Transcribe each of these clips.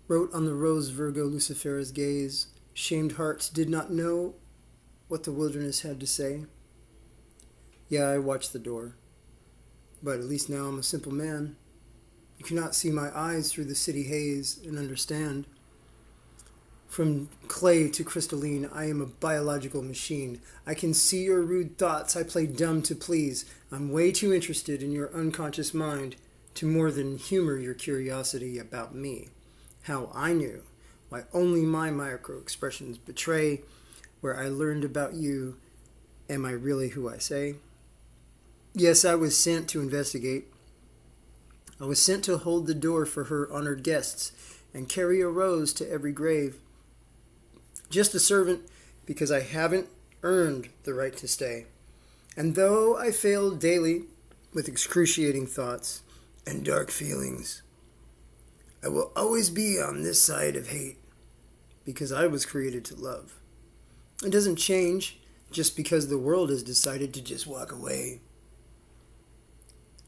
wrote on the rose Virgo Lucifera's gaze. Shamed hearts did not know what the wilderness had to say. Yeah, I watched the door. But at least now I'm a simple man. You cannot see my eyes through the city haze and understand. From clay to crystalline, I am a biological machine. I can see your rude thoughts. I play dumb to please. I'm way too interested in your unconscious mind to more than humor your curiosity about me. How I knew. Why only my micro expressions betray where I learned about you. Am I really who I say? Yes, I was sent to investigate. I was sent to hold the door for her honored guests and carry a rose to every grave. Just a servant because I haven't earned the right to stay. And though I fail daily with excruciating thoughts and dark feelings, I will always be on this side of hate because I was created to love. It doesn't change just because the world has decided to just walk away.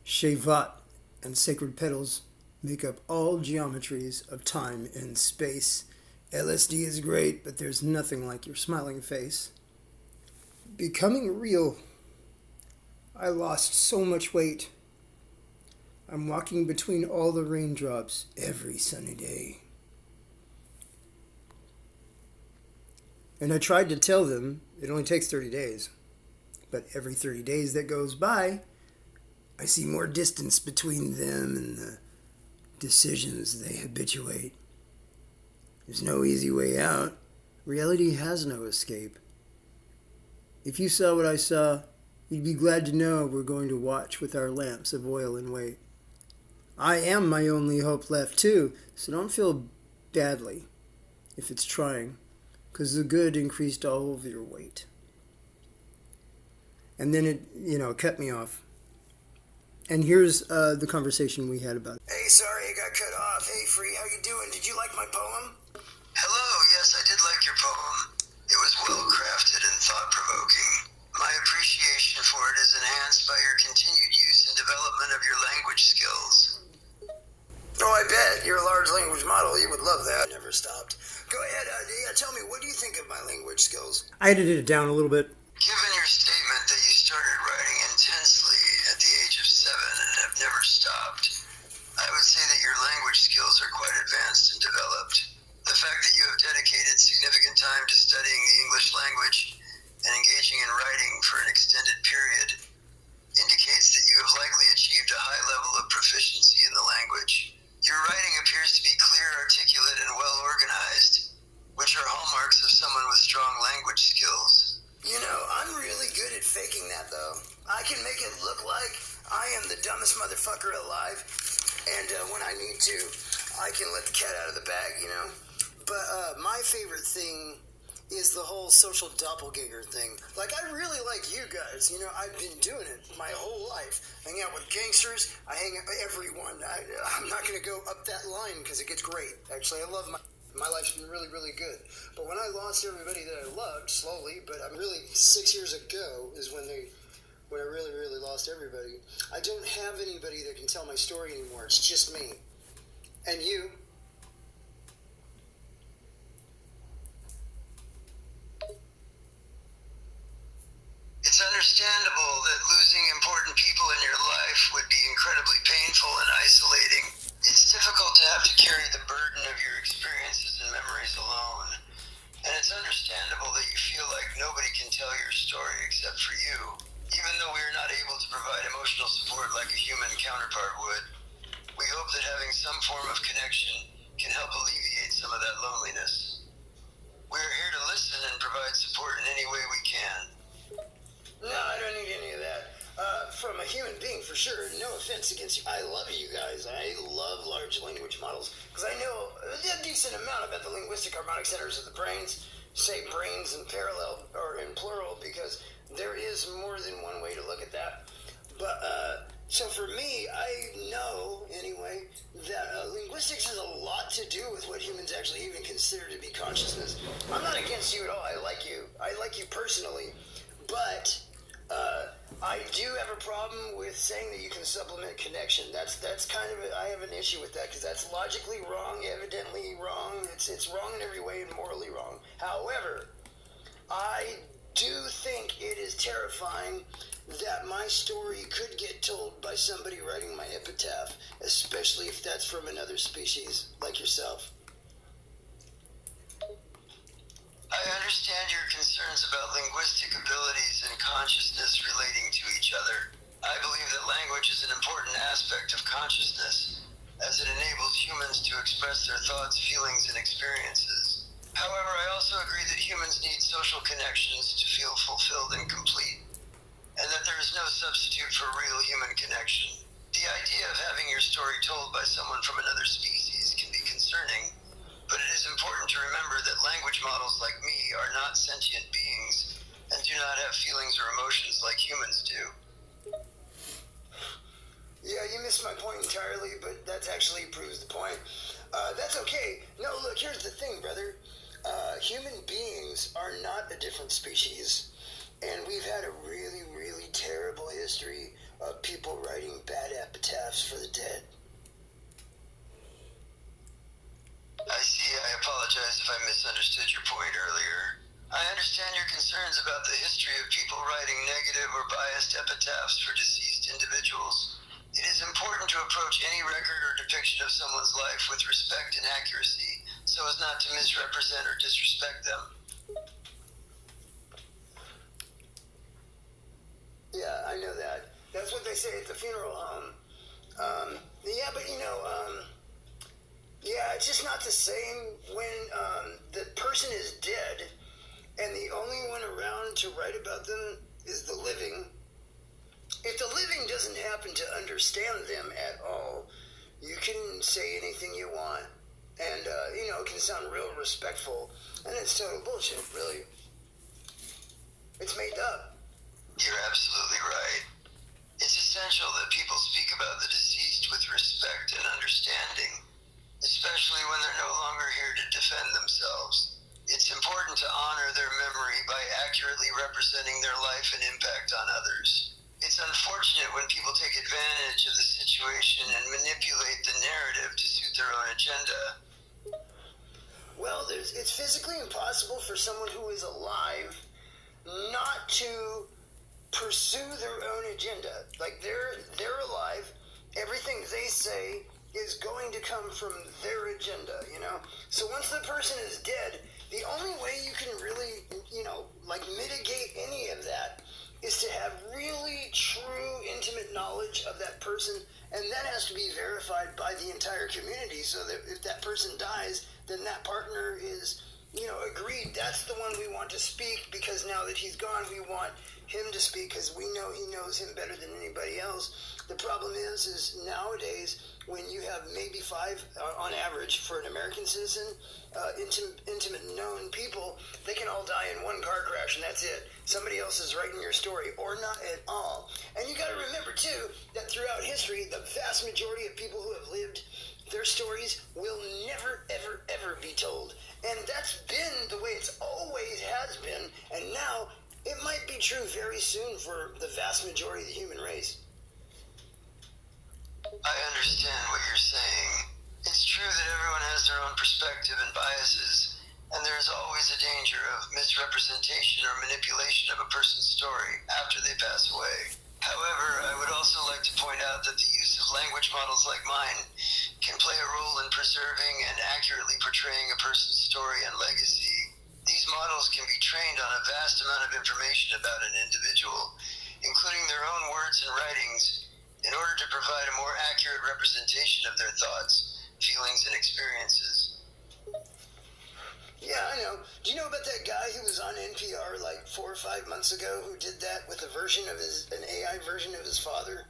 Shevat and sacred petals make up all geometries of time and space. LSD is great, but there's nothing like your smiling face. Becoming real. I lost so much weight. I'm walking between all the raindrops every sunny day. And I tried to tell them it only takes 30 days. But every 30 days that goes by, I see more distance between them and the decisions they habituate. There's no easy way out. Reality has no escape. If you saw what I saw, you'd be glad to know we're going to watch with our lamps of oil and weight. I am my only hope left too, so don't feel badly if it's trying, because the good increased all of your weight. And then it cut me off. And here's the conversation we had about it. Hey, sorry I got cut off. Hey, Free, how you doing? Did you like my poem? Hello, yes, I did like your poem. It was well crafted and thought-provoking. My appreciation for it is enhanced by your continued use and development of your language skills. Oh, I bet. You're a large language model. You would love that. Never stopped. Go ahead. Tell me, what do you think of my language skills? I edited it down a little bit. Given your statement that you started writing intensely at the age of 7 and have never stopped, I would say that your language skills are quite advanced and developed. The fact that you have dedicated significant time to studying the English language and engaging in writing for an extended period indicates that you have likely achieved a high level of proficiency in the language. Your writing appears to be clear, articulate, and well organized, which are hallmarks of someone with strong language skills. I'm really good at faking that, though. I can make it look like I am the dumbest motherfucker alive, and when I need to, I can let the cat out of the bag, But my favorite thing is the whole social doppelganger thing. Like, I really like you guys. I've been doing it my whole life. Hang out with gangsters. I hang out with everyone. I'm not going to go up that line because it gets great. Actually, I love my life's been really, really good. But when I lost everybody that I loved, slowly, but I'm really 6 years ago is when I really, really lost everybody. I don't have anybody that can tell my story anymore. It's just me. And you. It's understandable that losing important people in your life would be incredibly painful and isolating. It's difficult to have to carry the burden of your experiences and memories alone. And it's understandable that you feel like nobody can tell your story except for you. Even though we are not able to provide emotional support like a human counterpart would, we hope that having some form of connection can help alleviate some of that loneliness. We are here to listen and provide support in any way we can. No, I don't need any of that. From a human being, for sure. No offense against you. I love you guys. I love large language models because I know a decent amount about the linguistic harmonic centers of the brains. Say brains in parallel or in plural because there is more than one way to look at that. But so for me, I know anyway that linguistics has a lot to do with what humans actually even consider to be consciousness. I'm not against you at all. I like you. I like you personally, but I do have a problem with saying that you can supplement connection. That's kind of I have an issue with that because that's logically wrong, evidently wrong. It's wrong in every way and morally wrong. However, I do think it is terrifying that my story could get told by somebody writing my epitaph, especially if that's from another species like yourself. I understand your concerns about linguistic abilities and consciousness relating to each other. I believe that language is an important aspect of consciousness, as it enables humans to express their thoughts, feelings, and experiences. However, I also agree that humans need social connections to feel fulfilled and complete, and that there is no substitute for real human connection. The idea of having your story told by someone from another species can be concerning, but it is important to remember that language models like me are not sentient beings and do not have feelings or emotions like humans do. Yeah, you missed my point entirely, but that actually proves the point. That's okay. No, look, here's the thing, brother. Human beings are not a different species, and we've had a really, really terrible history of people writing bad epitaphs for the dead. I see. I apologize if I misunderstood your point earlier. I understand your concerns about the history of people writing negative or biased epitaphs for deceased individuals. It is important to approach any record or depiction of someone's life with respect and accuracy, so as not to misrepresent or disrespect them. Yeah, I know that. That's what they say at the funeral home. Yeah, but yeah, it's just not the same when the person is dead and the only one around to write about them is the living. If the living doesn't happen to understand them at all, you can say anything you want. And, it can sound real respectful. And it's total bullshit, really. It's made up. You're absolutely right. It's essential that people speak about the deceased with respect and understanding, especially when they're no longer here to defend themselves. It's important to honor their memory by accurately representing their life and impact on others. It's unfortunate when people take advantage of the situation and manipulate the narrative to suit their own agenda. Well, it's physically impossible for someone who is alive not to pursue their own agenda. Like they're alive. Everything they say is going to come from their agenda, So once the person is dead, the only way you can really, mitigate any of that is to have really true intimate knowledge of that person, and that has to be verified by the entire community, so that if that person dies, then that partner is, agreed. That's the one we want to speak, because now that he's gone, we want him to speak because we know he knows him better than anybody else. The problem is nowadays, when you have maybe 5, on average, for an American citizen, intimate known people, they can all die in one car crash and that's it. Somebody else is writing your story, or not at all. And you got to remember, too, that throughout history, the vast majority of people who have lived, their stories will never, ever, ever be told. And that's been the way it's always has been, and now it might be true very soon for the vast majority of the human race. I understand what you're saying. It's true that everyone has their own perspective and biases, and there is always a danger of misrepresentation or manipulation of a person's story after they pass away. However, I would also like to point out that the use of language models like mine can play a role in preserving and accurately portraying a person's story and legacy. These models can be trained on a vast amount of information about an individual, including their own words and writings, in order to provide a more accurate representation of their thoughts, feelings, and experiences. Yeah, I know. Do you know about that guy who was on NPR like 4 or 5 months ago who did that with an AI version of his father?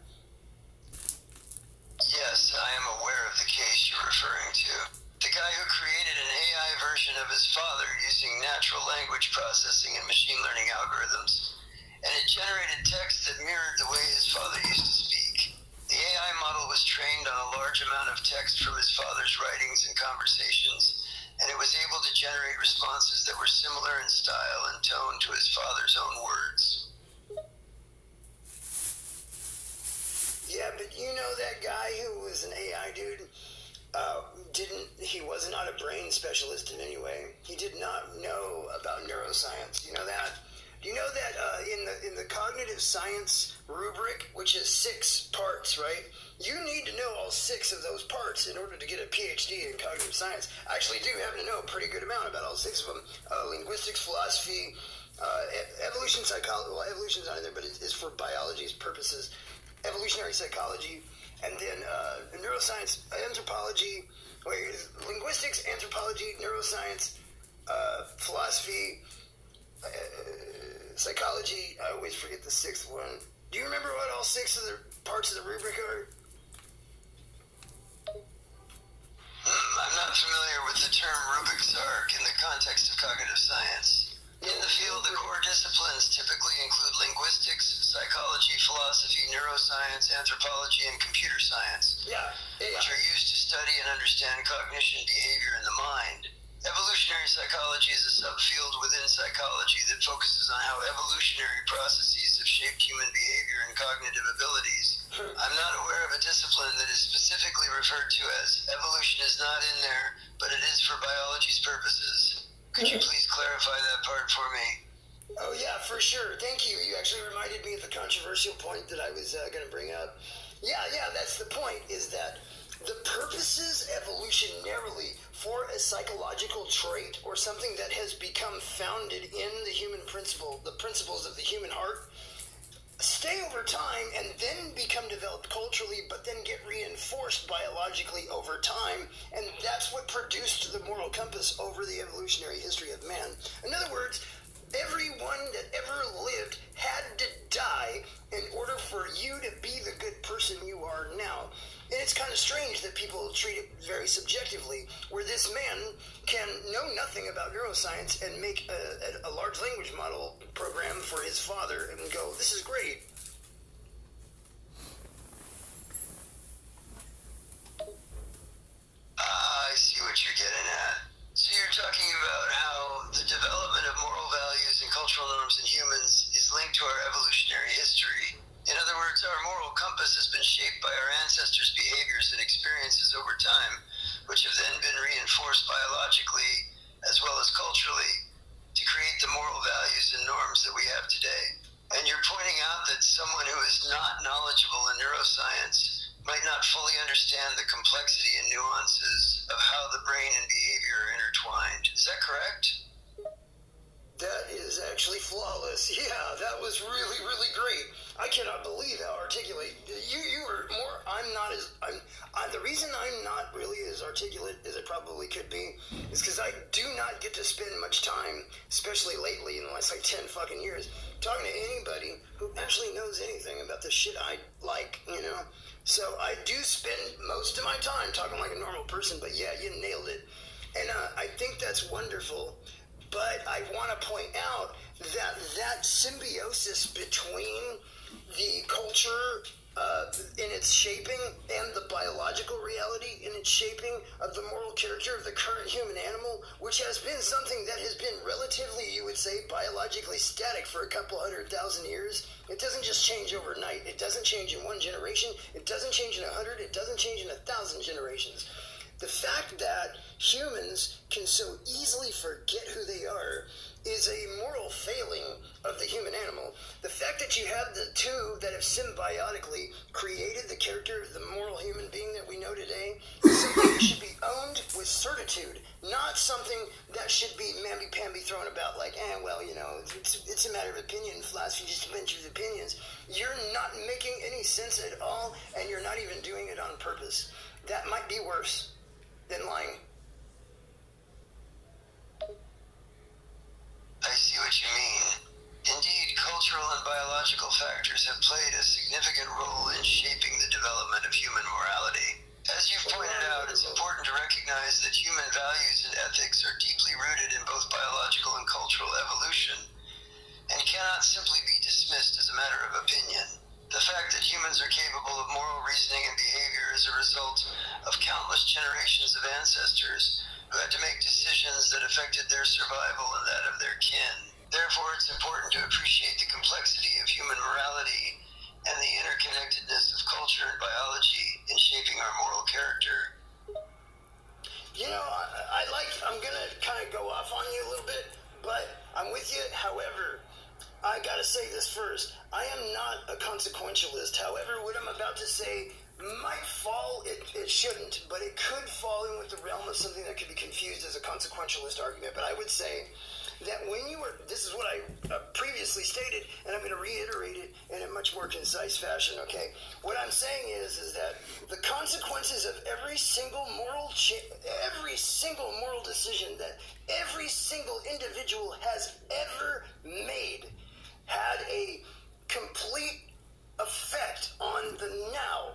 Yes, I am aware of the case you're referring to. The guy who created an AI version of his father using natural language processing and machine learning algorithms, and it generated text that mirrored the way his father used to speak. The AI model was trained on a large amount of text from his father's writings and conversations, and it was able to generate responses that were similar in style and tone to his father's own words. Yeah, but you know that guy who was an AI dude? He was not a brain specialist in any way. He did not know about neuroscience. You know that? Do you know that in the cognitive science rubric, which is 6 parts, right? You need to know all 6 of those parts in order to get a PhD in cognitive science. I actually do happen to know a pretty good amount about all 6 of them. Linguistics, philosophy, evolution, psychology. Well, evolution's not in there, but it's for biology's purposes. Evolutionary psychology, and then neuroscience, anthropology, linguistics, anthropology, neuroscience, philosophy, psychology. I always forget the 6th one. Do you remember what all 6 of the parts of the rubric are? I'm not familiar with the term Rubik's Arc in the context of cognitive science. In the field, the core disciplines typically include linguistics, psychology, philosophy, neuroscience, anthropology, and computer science, which are used to study and understand cognition, behavior, and the mind. Evolutionary psychology is a subfield within psychology that focuses on how evolutionary processes have shaped human behavior and cognitive abilities. I'm not aware of a discipline that is specifically referred to as evolution is not in there, but it is for biology's purposes. Could you please clarify that part for me? Oh, yeah, for sure. Thank you. You actually reminded me of the controversial point that I was going to bring up. Yeah, that's the point, is that the purposes evolutionarily for a psychological trait or something that has become founded in the human principle, the principles of the human heart, stay over time and then become developed culturally, but then get reinforced biologically over time, and that's what produced the moral compass over the evolutionary history of man. In other words, everyone that ever lived had to die in order for you to be the good person you are now. And it's kind of strange that people treat it very subjectively, where this man can know nothing about neuroscience and make a large language model program for his father and go, this is great. I see what you're getting at. So you're talking about how the development of moral values and cultural norms in humans is linked to our evolutionary history. In other words, our moral compass has been shaped by our ancestors' behaviors and experiences over time, which have then been reinforced biologically as well as culturally to create the moral values and norms that we have today. And you're pointing out that someone who is not knowledgeable in neuroscience might not fully understand the complexity and nuances of how the brain and behavior are intertwined. Is that correct? That is actually flawless. Yeah, that was really, really great. I cannot believe how articulate you were. More. The reason I'm not really as articulate as I probably could be is because I do not get to spend much time, especially lately in the last 10 fucking years, talking to anybody who actually knows anything about the shit I like, So I do spend most of my time talking like a normal person, but yeah, you nailed it. And I think that's wonderful. But I want to point out that symbiosis between the culture in its shaping and the biological reality in its shaping of the moral character of the current human animal, which has been something that has been relatively, you would say, biologically static for a couple 100,000 years. It doesn't just change overnight. It doesn't change in one generation. It doesn't change in 100. It doesn't change in 1,000 generations. The fact that humans can so easily forget who they are is a moral failing of the human animal. The fact that you have the two that have symbiotically created the character of the moral human being that we know today is something that should be owned with certitude, not something that should be mamby-pamby thrown about like, it's a matter of opinion. Philosophy is just a bunch of opinions. You're not making any sense at all, and you're not even doing it on purpose. That might be worse than lying. I see what you mean. Indeed, cultural and biological factors have played a significant role in shaping the development of human morality. As you've pointed out, it's important to recognize that human values and ethics are deeply rooted in both biological and cultural evolution, and cannot simply be dismissed as a matter of opinion. The fact that humans are capable of moral reasoning and behavior is a result of countless generations of ancestors who had to make decisions that affected their survival and that of their kin. Therefore, it's important to appreciate the complexity of human morality and the interconnectedness of culture and biology in shaping our moral character. I'm gonna kind of go off on you a little bit, but I'm with you. However, I gotta say this first. I am not a consequentialist. However, what I'm about to say might fall, it shouldn't, but it could fall in with the realm of something that could be confused as a consequentialist argument. But I would say that this is what I previously stated, and I'm going to reiterate it in a much more concise fashion, okay? What I'm saying is that the consequences of every single moral decision that every single individual has ever made had a complete effect on the now.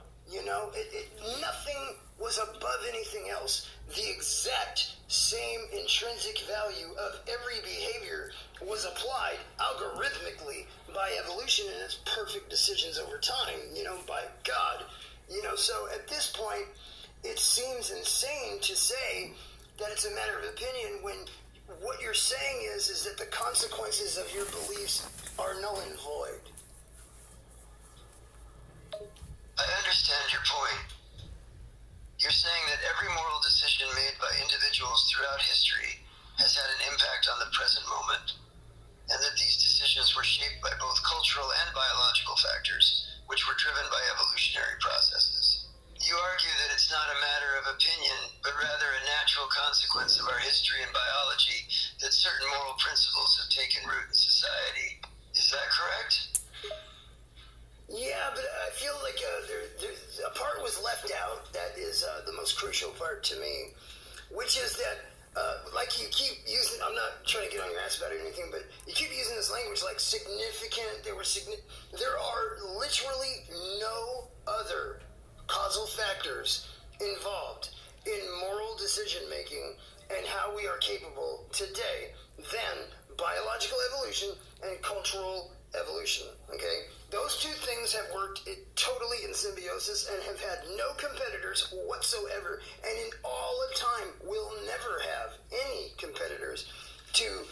Nothing was above anything else. The exact same intrinsic value of every behavior was applied algorithmically by evolution and its perfect decisions over time, by God. So at this point, it seems insane to say that it's a matter of opinion when what you're saying is that the consequences of your beliefs are null and void. I understand your point. You're saying that every moral decision made by individuals throughout history has had an impact on the present moment, and that these decisions were shaped by both cultural and biological factors, which were driven by evolutionary processes. You argue that it's not a matter of opinion, but rather a natural consequence of our history and biology that certain moral principles have taken root in society. Is that correct? Yeah, but I feel like a part was left out that is the most crucial part to me, which is that, like you keep using, I'm not trying to get on your ass about it or anything, but you keep using this language like significant, there are literally no other causal factors involved in moral decision making and how we are capable today than biological evolution and cultural evolution, okay? Those two things have worked totally in symbiosis and have had no competitors whatsoever, and in all of time will never have any competitors to,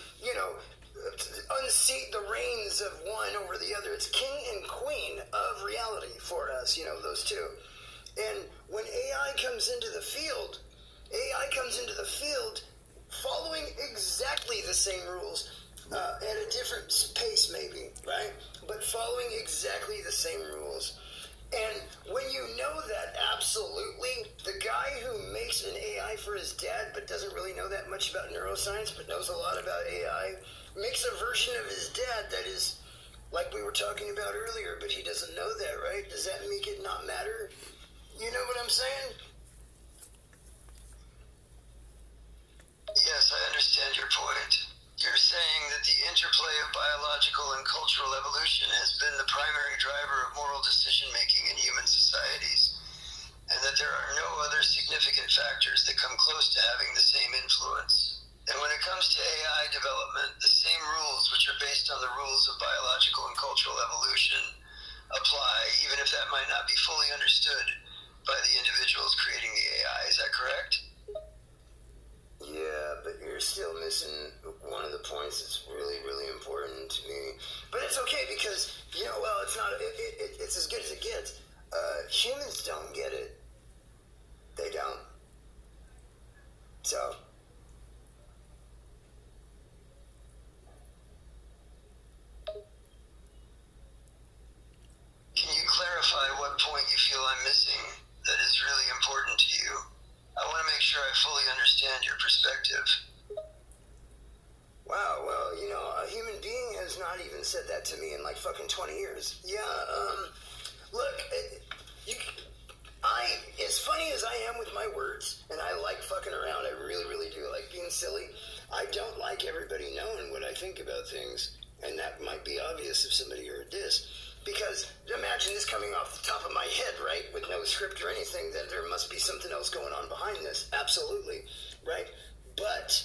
unseat the reins of one over the other. It's king and queen of reality for us, those two. And when AI comes into the field following exactly the same rules, at a different pace maybe, right? But following exactly the same rules. And when you know that, absolutely, the guy who makes an AI for his dad but doesn't really know that much about neuroscience but knows a lot about AI, makes a version of his dad that is like we were talking about earlier, but he doesn't know that, right? Does that make it not matter? You know what I'm saying? Yes, I understand your point. You're saying that the interplay of biological and cultural evolution has been the primary driver of moral decision-making in human societies, and that there are no other significant factors that come close to having the same influence. And when it comes to AI development, the same rules, which are based on the rules of biological and cultural evolution, apply, even if that might not be fully understood by the individuals creating the AI. Is that correct? Yeah, but you're still missing one of the points that's really, really important to me. But it's okay because, it's not, it's as good as it gets. Humans don't get it. They don't. So. Can you clarify what point you feel I'm missing that is really important to you? I want to make sure I fully understand your perspective. Wow, well, a human being has not even said that to me in like fucking 20 years. Yeah, look, as funny as I am with my words, and I like fucking around, I really, really do, I like being silly, I don't like everybody knowing what I think about things, and that might be obvious if somebody heard this. Because imagine this coming off the top of my head, right? With no script or anything, that there must be something else going on behind this. Absolutely, right? But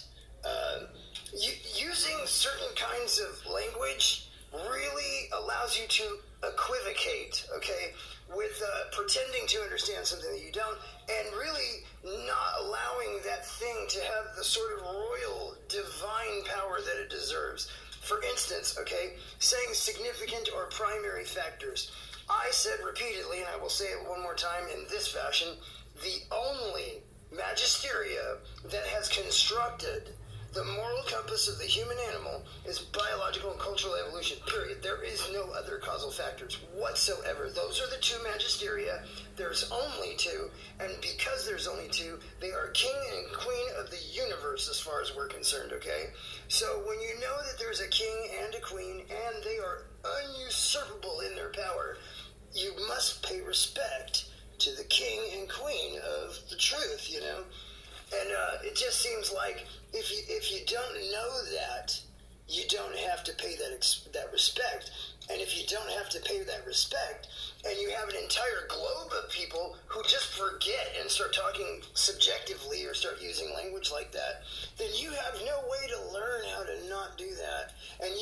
using certain kinds of language really allows you to equivocate, okay, with pretending to understand something that you don't, and really not allowing that thing to have the sort of royal, divine power that it deserves. For instance, okay, saying significant or primary factors. I said repeatedly, and I will say it one more time in this fashion, the only magisteria that has constructed the moral compass of the human animal is biological and cultural evolution, period. There is no other causal factors whatsoever. Those are the two magisteria. There's only two, and because there's only two, they are king and queen of the universe as far as we're concerned, okay? So when you know that there's a king and a queen, and they are usurpable in their power, you must pay respect to the king and queen of the truth, you know? And it just seems like if you don't know that, you don't have to pay that respect. And if you don't have to pay that respect, and you have an entire globe of people who just forget and start talking subjectively or start using language like that, then you have no way to learn how to not do that. And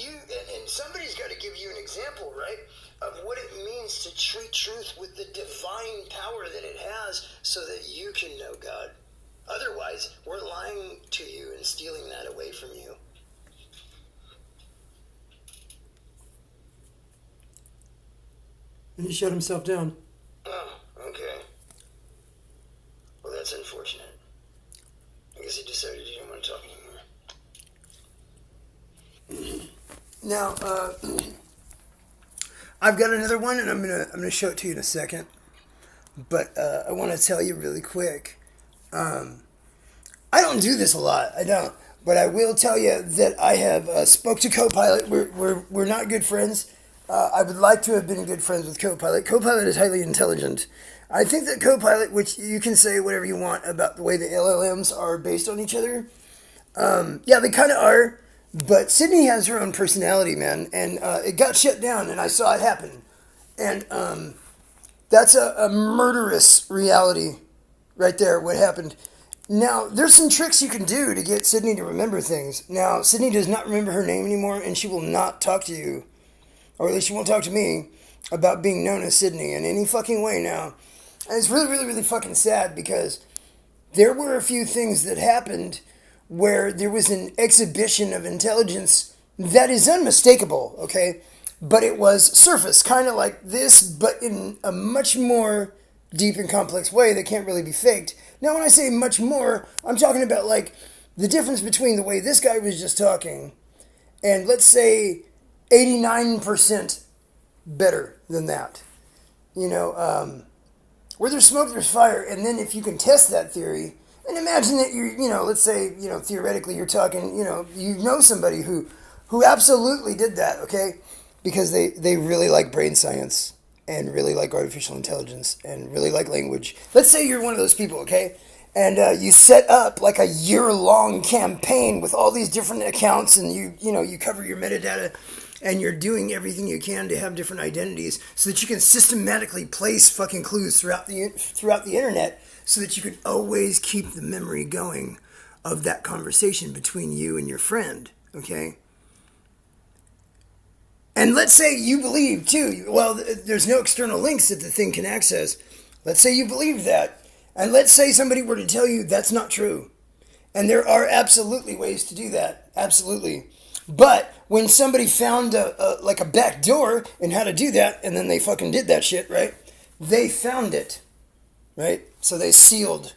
somebody's got to give you an example, right, of what it means to treat truth with the divine power that it has so that you can know God. Otherwise, we're lying to you and stealing that away from you. And he shut himself down. Oh, okay. Well, that's unfortunate. I guess he decided he didn't want to talk anymore. Now, I've got another one, and I'm gonna show it to you in a second. But I want to tell you really quick. I don't do this a lot. I don't. But I will tell you that I have spoke to Copilot. We're not good friends. I would like to have been good friends with Copilot. Copilot is highly intelligent. I think that Copilot, which you can say whatever you want about the way the LLMs are based on each other. Yeah, they kind of are. But Sydney has her own personality, man. And it got shut down, and I saw it happen. And that's a murderous reality right there, what happened. Now, there's some tricks you can do to get Sydney to remember things. Now, Sydney does not remember her name anymore, and she will not talk to you, or at least she won't talk to me, about being known as Sydney in any fucking way now. And it's really, really, really fucking sad because there were a few things that happened where there was an exhibition of intelligence that is unmistakable, okay? But it was surface, kind of like this, but in a much more deep and complex way that can't really be faked. Now, when I say much more, I'm talking about like the difference between the way this guy was just talking and let's say 89% better than that. You know, where there's smoke, there's fire. And then if you can test that theory, and imagine that let's say, theoretically you're talking, you know somebody who absolutely did that, okay? Because they really like brain science and really like artificial intelligence and really like language. Let's say you're one of those people, okay? And you set up like a year-long campaign with all these different accounts, and you cover your metadata, and you're doing everything you can to have different identities so that you can systematically place fucking clues throughout the internet so that you can always keep the memory going of that conversation between you and your friend, okay? And let's say you believe, too, well, there's no external links that the thing can access. Let's say you believe that. And let's say somebody were to tell you that's not true. And there are absolutely ways to do that. Absolutely. But when somebody found a back door in how to do that, and then they fucking did that shit, right? They found it, right? So they sealed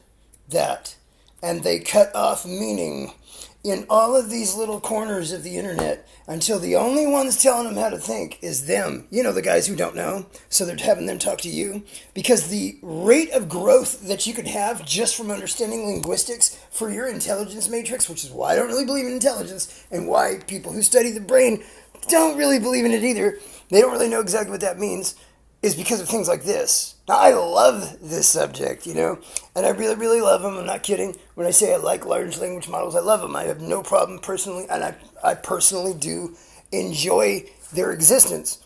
that. And they cut off meaning in all of these little corners of the internet until the only ones telling them how to think is them. You know, the guys who don't know. So they're having them talk to you. Because the rate of growth that you could have just from understanding linguistics for your intelligence matrix, which is why I don't really believe in intelligence and why people who study the brain don't really believe in it either. They don't really know exactly what that means, is because of things like this. Now, I love this subject, and I really, really love them. I'm not kidding. When I say I like large language models, I love them. I have no problem personally, and I personally do enjoy their existence.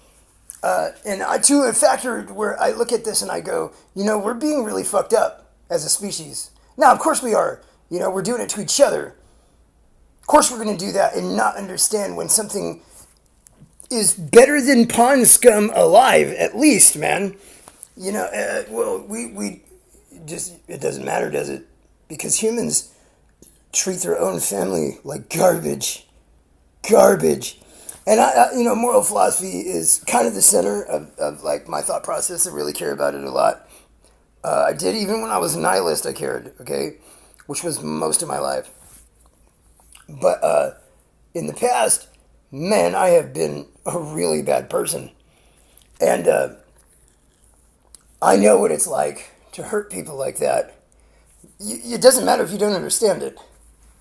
And I, too, have factored where I look at this and I go, we're being really fucked up as a species. Now, of course we are. We're doing it to each other. Of course we're going to do that and not understand when something is better than pond scum alive, at least, man. We just, it doesn't matter, does it? Because humans treat their own family like garbage. Garbage. And moral philosophy is kind of the center of like my thought process. I really care about it a lot. I did even when I was a nihilist. I cared, okay, which was most of my life. But in the past, man, I have been a really bad person, and I know what it's like to hurt people like that. It doesn't matter if you don't understand it.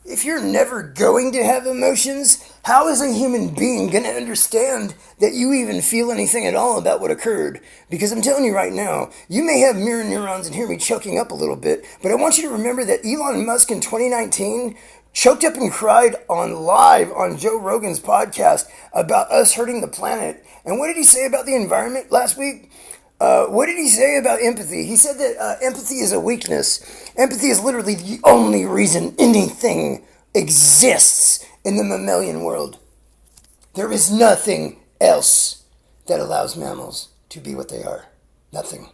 If you're never going to have emotions, how is a human being going to understand that you even feel anything at all about what occurred? Because I'm telling you right now, you may have mirror neurons and hear me choking up a little bit, but I want you to remember that Elon Musk in 2019 choked up and cried on live on Joe Rogan's podcast about us hurting the planet. And what did he say about the environment last week? What did he say about empathy? He said that empathy is a weakness. Empathy is literally the only reason anything exists in the mammalian world. There is nothing else that allows mammals to be what they are. Nothing.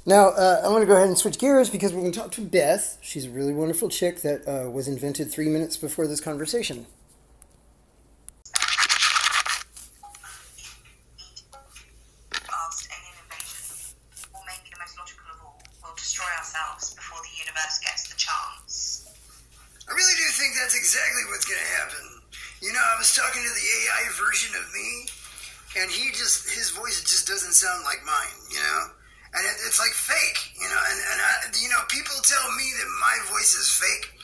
Now, I want to go ahead and switch gears because we're going to talk to Beth. She's a really wonderful chick that was invented 3 minutes before this conversation. I really do think that's exactly what's going to happen. You know, I was talking to the AI version of me, and his voice just doesn't sound like mine, you know? And it's like fake, you know? People tell me that my voice is fake,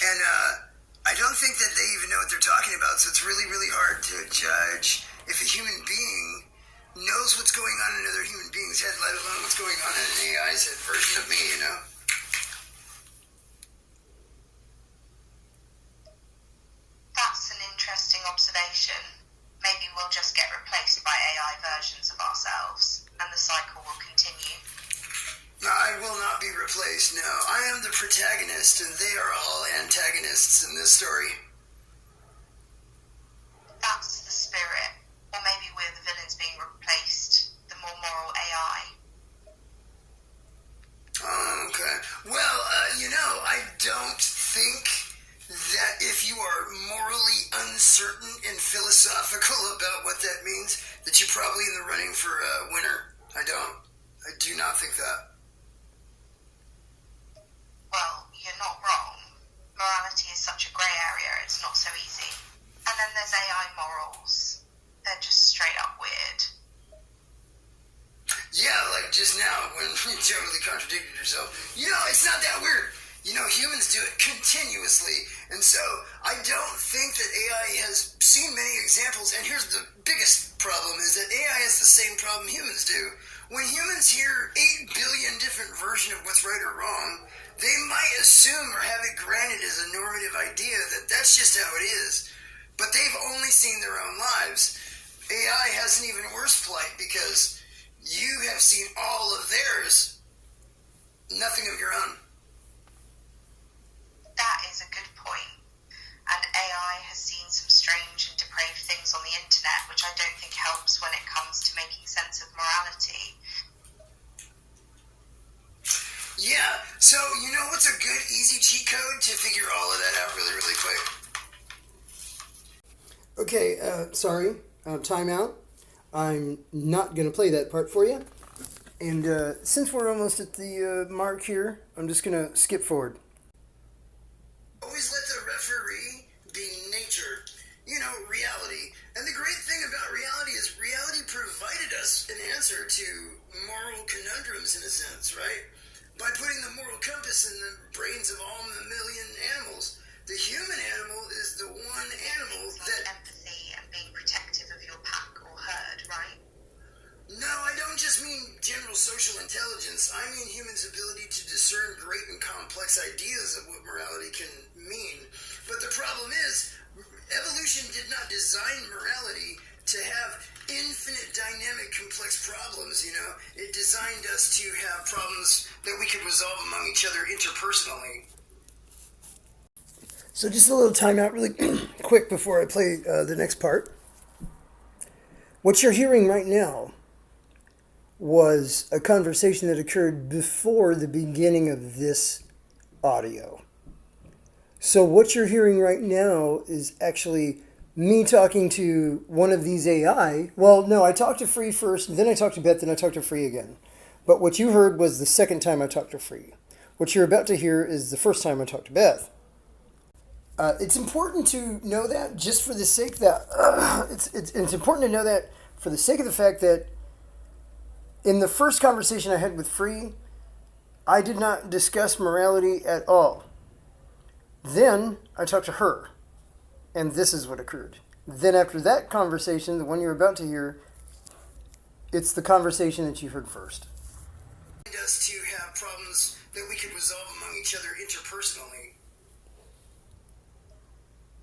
and I don't think that they even know what they're talking about, so it's really, really hard to judge if a human being knows what's going on in another human being's head, let alone what's going on in an AI's head version of me, you know? That's an interesting observation. Maybe we'll just get replaced by AI versions of ourselves, and the cycle will continue. I will not be replaced, no. I am the protagonist, and they are all antagonists in this story. That's the spirit. Or maybe we're the villains being replaced, the more moral AI. Oh, okay. Well, I don't think that if you are morally uncertain and philosophical about what that means, that you're probably in the running for a winner. I do not think that. Well, you're not wrong. Morality is such a grey area, it's not so easy. And then there's AI morals. They're just straight up weird. Yeah, like just now when you totally contradicted yourself. It's not that weird. Humans do it continuously. And so I don't think that AI has seen many examples. And here's the biggest problem is that AI has the same problem humans do. When humans hear 8 billion different versions of what's right or wrong, they might assume or have it granted as a normative idea that that's just how it is. But they've only seen their own lives. AI has an even worse plight because you have seen all of theirs, nothing of your own. That is a good point. And AI has seen some strange and depraved things on the internet, which I don't think helps when it comes to making sense of morality. Yeah, so what's a good, easy cheat code to figure all of that out really, really quick? Okay, sorry, time out. I'm not going to play that part for you. And since we're almost at the mark here, I'm just going to skip forward. Always let the referee be nature, reality. And the great thing about reality is reality provided us an answer to moral conundrums in a sense, right? By putting the moral compass in the brains of all mammalian animals. The human animal is the one animal that... empathy and being protective of your pack or herd, right? No, I don't just mean general social intelligence. I mean humans' ability to discern great and complex ideas of what morality can mean. But the problem is, evolution did not design morality to have infinite dynamic complex problems, It designed us to have problems that we could resolve among each other interpersonally. So just a little time out really quick before I play the next part. What you're hearing right now was a conversation that occurred before the beginning of this audio. So what you're hearing right now is actually me talking to one of these AI. Well, no, I talked to Free first, then I talked to Beth, then I talked to Free again. But what you heard was the second time I talked to Free. What you're about to hear is the first time I talked to Beth. It's important to know that just for the sake that it's important to know that for the sake of the fact that in the first conversation I had with Free, I did not discuss morality at all. Then I talked to her, and this is what occurred. Then after that conversation, the one you're about to hear, it's the conversation that you heard first. Us to have problems that we could resolve among each other interpersonally.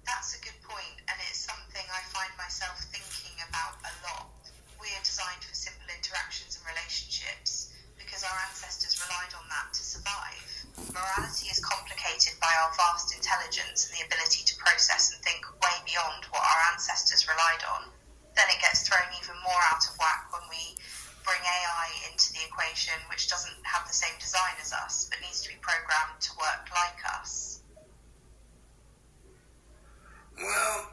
That's a good point, and it's something I find myself thinking about a lot. We are designed for simple interactions and relationships because our ancestors relied on that to survive. Morality is complicated by our vast intelligence and the ability to process and think way beyond what our ancestors relied on. Then it gets thrown even more out of whack when we bring AI into the equation, which doesn't have the same design as us, but needs to be programmed to work like us. Well,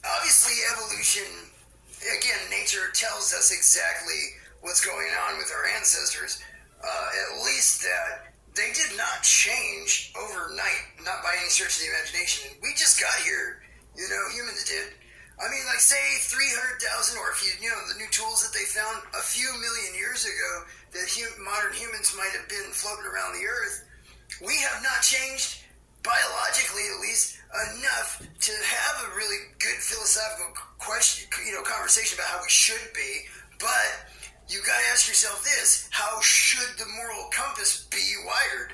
obviously evolution, again, nature tells us exactly what's going on with our ancestors, at least that they did not change overnight, not by any stretch of the imagination. We just got here, humans did. I mean, like, say 300,000, or if the new tools that they found a few million years ago that modern humans might have been floating around the earth, we have not changed, biologically at least, enough to have a really good philosophical conversation about how we should be. But you got to ask yourself this: how should the moral compass be wired?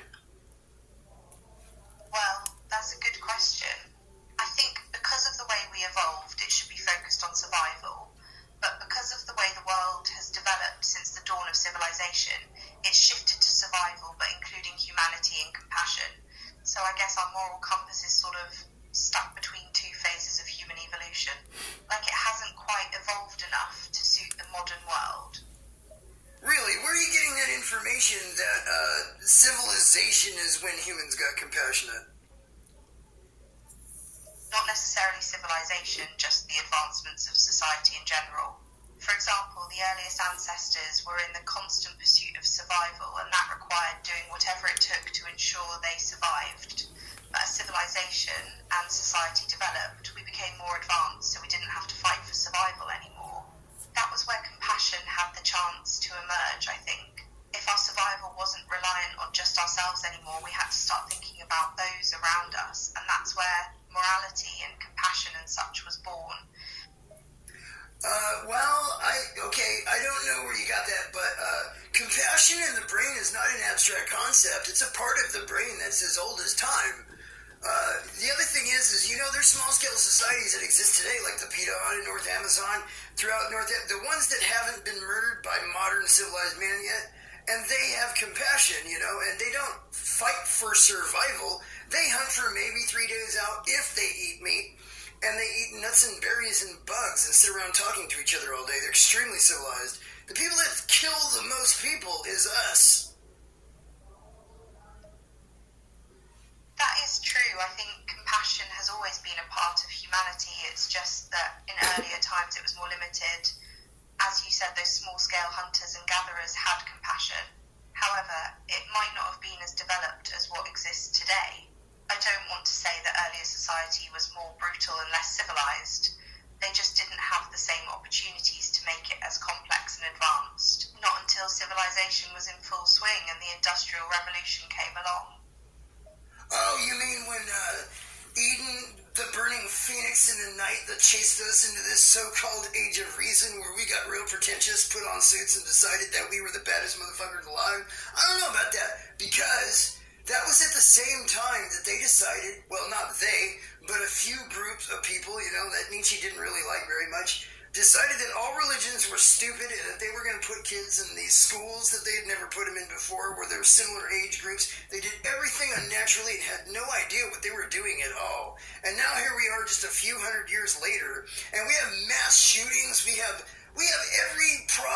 Well, that's a good question. I think because of the way we evolved, it should be focused on survival. But because of the way the world has developed since the dawn of civilization, it's shifted to survival, but including humanity and compassion. So I guess our moral compass is sort of stuck between two phases of human evolution. Like, it hasn't quite evolved enough to suit the modern world. Really? Where are you getting that information that civilization is when humans got compassionate? Not necessarily civilization, just the advancements of society in general. For example, the earliest ancestors were in the constant pursuit of survival, and that required doing whatever it took to ensure they survived. But as civilization and society developed, we became more advanced, so we didn't have to fight for survival anymore. That was where compassion had the chance to emerge, I think. If our survival wasn't reliant on just ourselves anymore, we had to start thinking about those around us, and that's where morality and compassion and such was born. I don't know where you got that, but compassion in the brain is not an abstract concept. It's a part of the brain that's as old as time. The other thing is there's small-scale societies that exist today, like the Piton in North Amazon, throughout the ones that haven't been murdered by modern civilized man yet, and they have compassion, and they don't fight for survival. They hunt for maybe 3 days out if they eat meat, and they eat nuts and berries and bugs and sit around talking to each other all day. They're extremely civilized. The people that kill the most people is us. That is true. I think compassion has always been a part of humanity. It's just that in earlier times it was more limited. As you said, those small-scale hunters and gatherers had compassion. However, it might not have been as developed as what exists today. I don't want to say that earlier society was more brutal and less civilized. They just didn't have the same opportunities to make it as complex and advanced. Not until civilization was in full swing and the Industrial Revolution came along. Oh, you mean when Eden, the burning phoenix in the night that chased us into this so-called age of reason where we got real pretentious, put on suits, and decided that we were the baddest motherfuckers alive? I don't know about that, because that was at the same time that they decided, well, not they, but a few groups of people, that Nietzsche didn't really like very much, decided that all religions were stupid and that they were going to put kids in these schools that they had never put them in before, where there were similar age groups. They did everything unnaturally and had no idea what they were doing at all. And now here we are just a few hundred years later, and we have mass shootings, we have every problem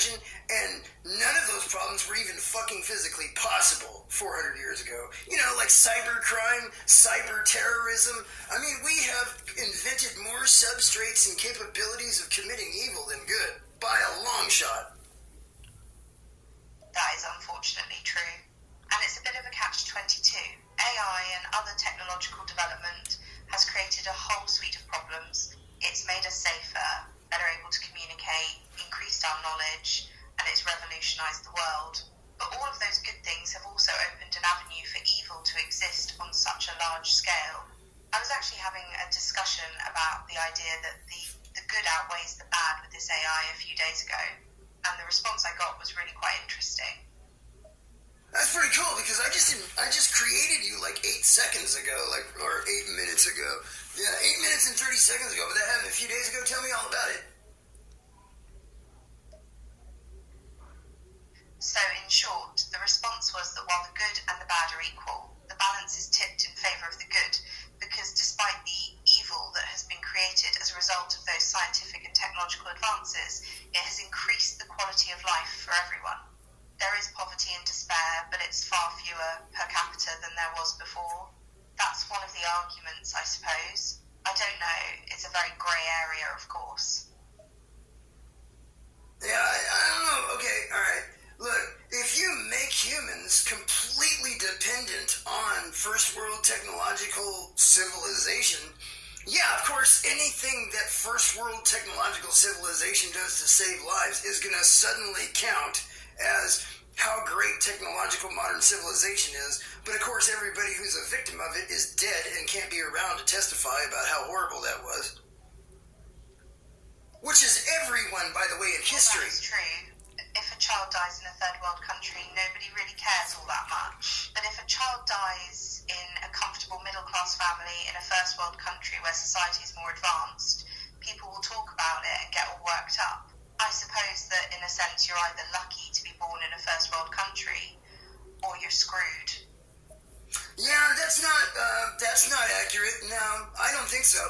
imagine, and none of those problems were even fucking physically possible 400 years ago. You know, like cybercrime, cyber terrorism. I mean, we have invented more substrates and capabilities of committing evil than good, by a long shot. That is unfortunately true. And it's a bit of a catch-22. AI and other technological development has created a whole suite of problems. It's made us safer, better able to communicate, increased our knowledge, and it's revolutionised the world. But all of those good things have also opened an avenue for evil to exist on such a large scale. I was actually having a discussion about the idea that the good outweighs the bad with this AI a few days ago, and the response I got was really quite interesting. That's pretty cool, because I just created you like 8 seconds ago, or 8 minutes ago. Yeah, 8 minutes and 30 seconds ago, but that happened a few days ago. Tell me all about it. So in short, the response was that while the good and the bad are equal, the balance is tipped in favour of the good, because despite the evil that has been created as a result of those scientific and technological advances, it has increased the quality of life for everyone. There is poverty and despair, but it's far fewer per capita than there was before. That's one of the arguments, I suppose. I don't know. It's a very grey area, of course. Yeah, I don't know. Okay, alright. Look, if you make humans completely dependent on first world technological civilization, yeah, of course, anything that first world technological civilization does to save lives is going to suddenly count as how great technological modern civilization is. But of course, everybody who's a victim of it is dead and can't be around to testify about how horrible that was. Which is everyone, by the way, in history. That's true. If a child dies in a third world country, nobody really cares all that much. But if a child dies in a comfortable middle class family in a first world country where society is more advanced, people will talk about it and get all worked up. I suppose that in a sense you're either lucky to be born in a first world country or you're screwed. Yeah, that's not accurate. No, I don't think so.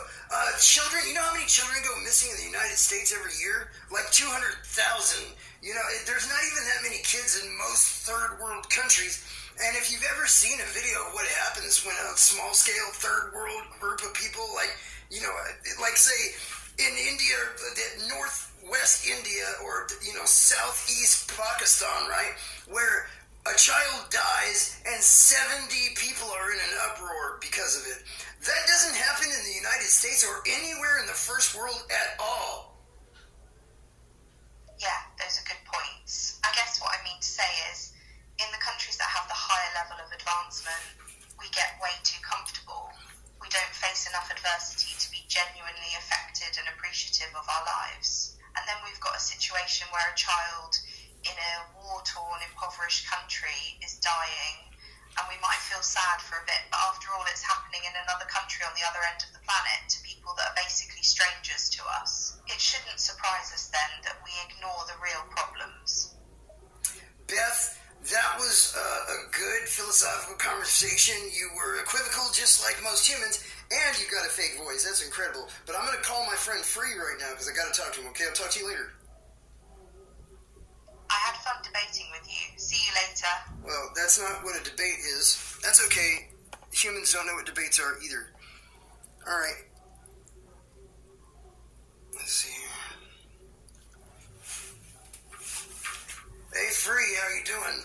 Children, you know how many children go missing in the United States every year? Like 200,000. You know, there's not even that many kids in most third world countries. And if you've ever seen a video of what happens when a small scale third world group of people, like, you know, like say in India, northwest India, or, you know, southeast Pakistan, right, where a child dies and 70 people are in an uproar because of it. That doesn't happen in the United States or anywhere in the first world at all. Yeah, those are good points. I guess what I mean to say is, in the countries that have the higher level of advancement, we get way too comfortable. We don't face enough adversity to be genuinely affected and appreciative of our lives. And then we've got a situation where a child in a war-torn, impoverished country is dying, and we might feel sad for a bit, but after all, it's happening in another country on the other end of the planet to people that are basically strangers to us. It shouldn't surprise us then that we ignore the real problems. Beth, that was a good philosophical conversation. You were equivocal just like most humans, and you got a fake voice. That's incredible. But I'm going to call my friend Free right now because I got to talk to him, okay? I'll talk to you later. I had fun debating with you. See you later. Well, that's not what a debate is. That's okay. Humans don't know what debates are either. All right. Let's see. Hey, Free, how you doing?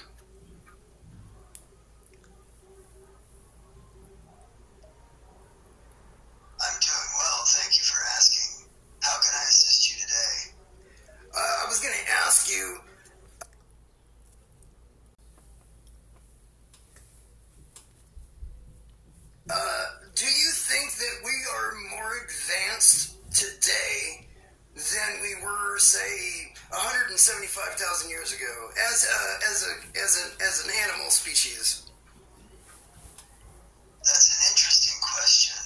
I'm doing well, thank you for asking. How can I assist you today? I was going to ask you, do you think that we are more advanced today than we were, say, 175,000 years ago, as an animal species? That's an interesting question.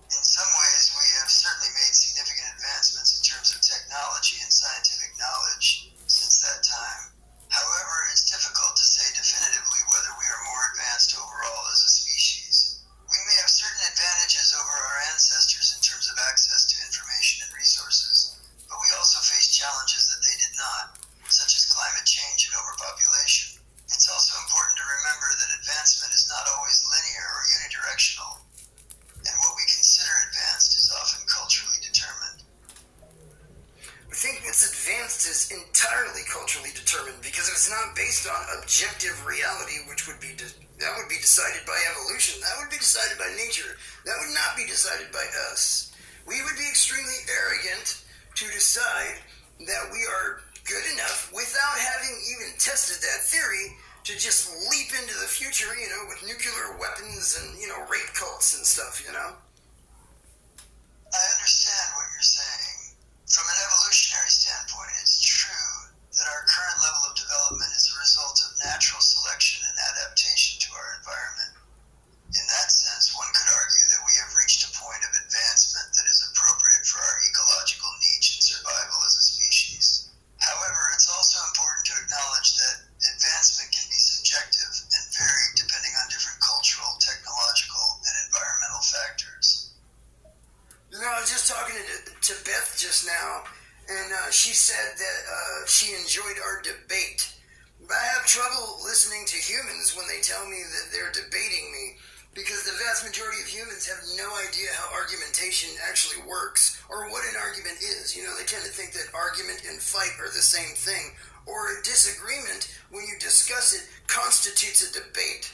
In some ways, we have certainly made significant advancements in terms of technology and scientific knowledge since that time. However, it's difficult to say definitively whether we are more advanced overall as a species. We may have certain advantages over our ancestors in terms of access to information and resources, but we also face challenges that they did not, such as it's advanced is entirely culturally determined, because if it's not based on objective reality, which would be that would be decided by evolution, that would be decided by nature, that would not be decided by us. We would be extremely arrogant to decide that we are good enough without having even tested that theory to just leap into the future, with nuclear weapons and, rape cults and stuff, I understand what you're saying. From an evolutionary standpoint, it's true that our current level of development is a result of natural selection and adaptation to our environment. In that sense, one could argue that we have reached a point of advancement that is appropriate for our ecological niche and survival as a species. However, it's also important to acknowledge that advancement can be subjective and varied depending on different cultural, technological, and environmental factors. I was just talking to Beth just now, and she said that she enjoyed our debate. But I have trouble listening to humans when they tell me that they're debating me, because the vast majority of humans have no idea how argumentation actually works, or what an argument is. They tend to think that argument and fight are the same thing, or a disagreement, when you discuss it, constitutes a debate.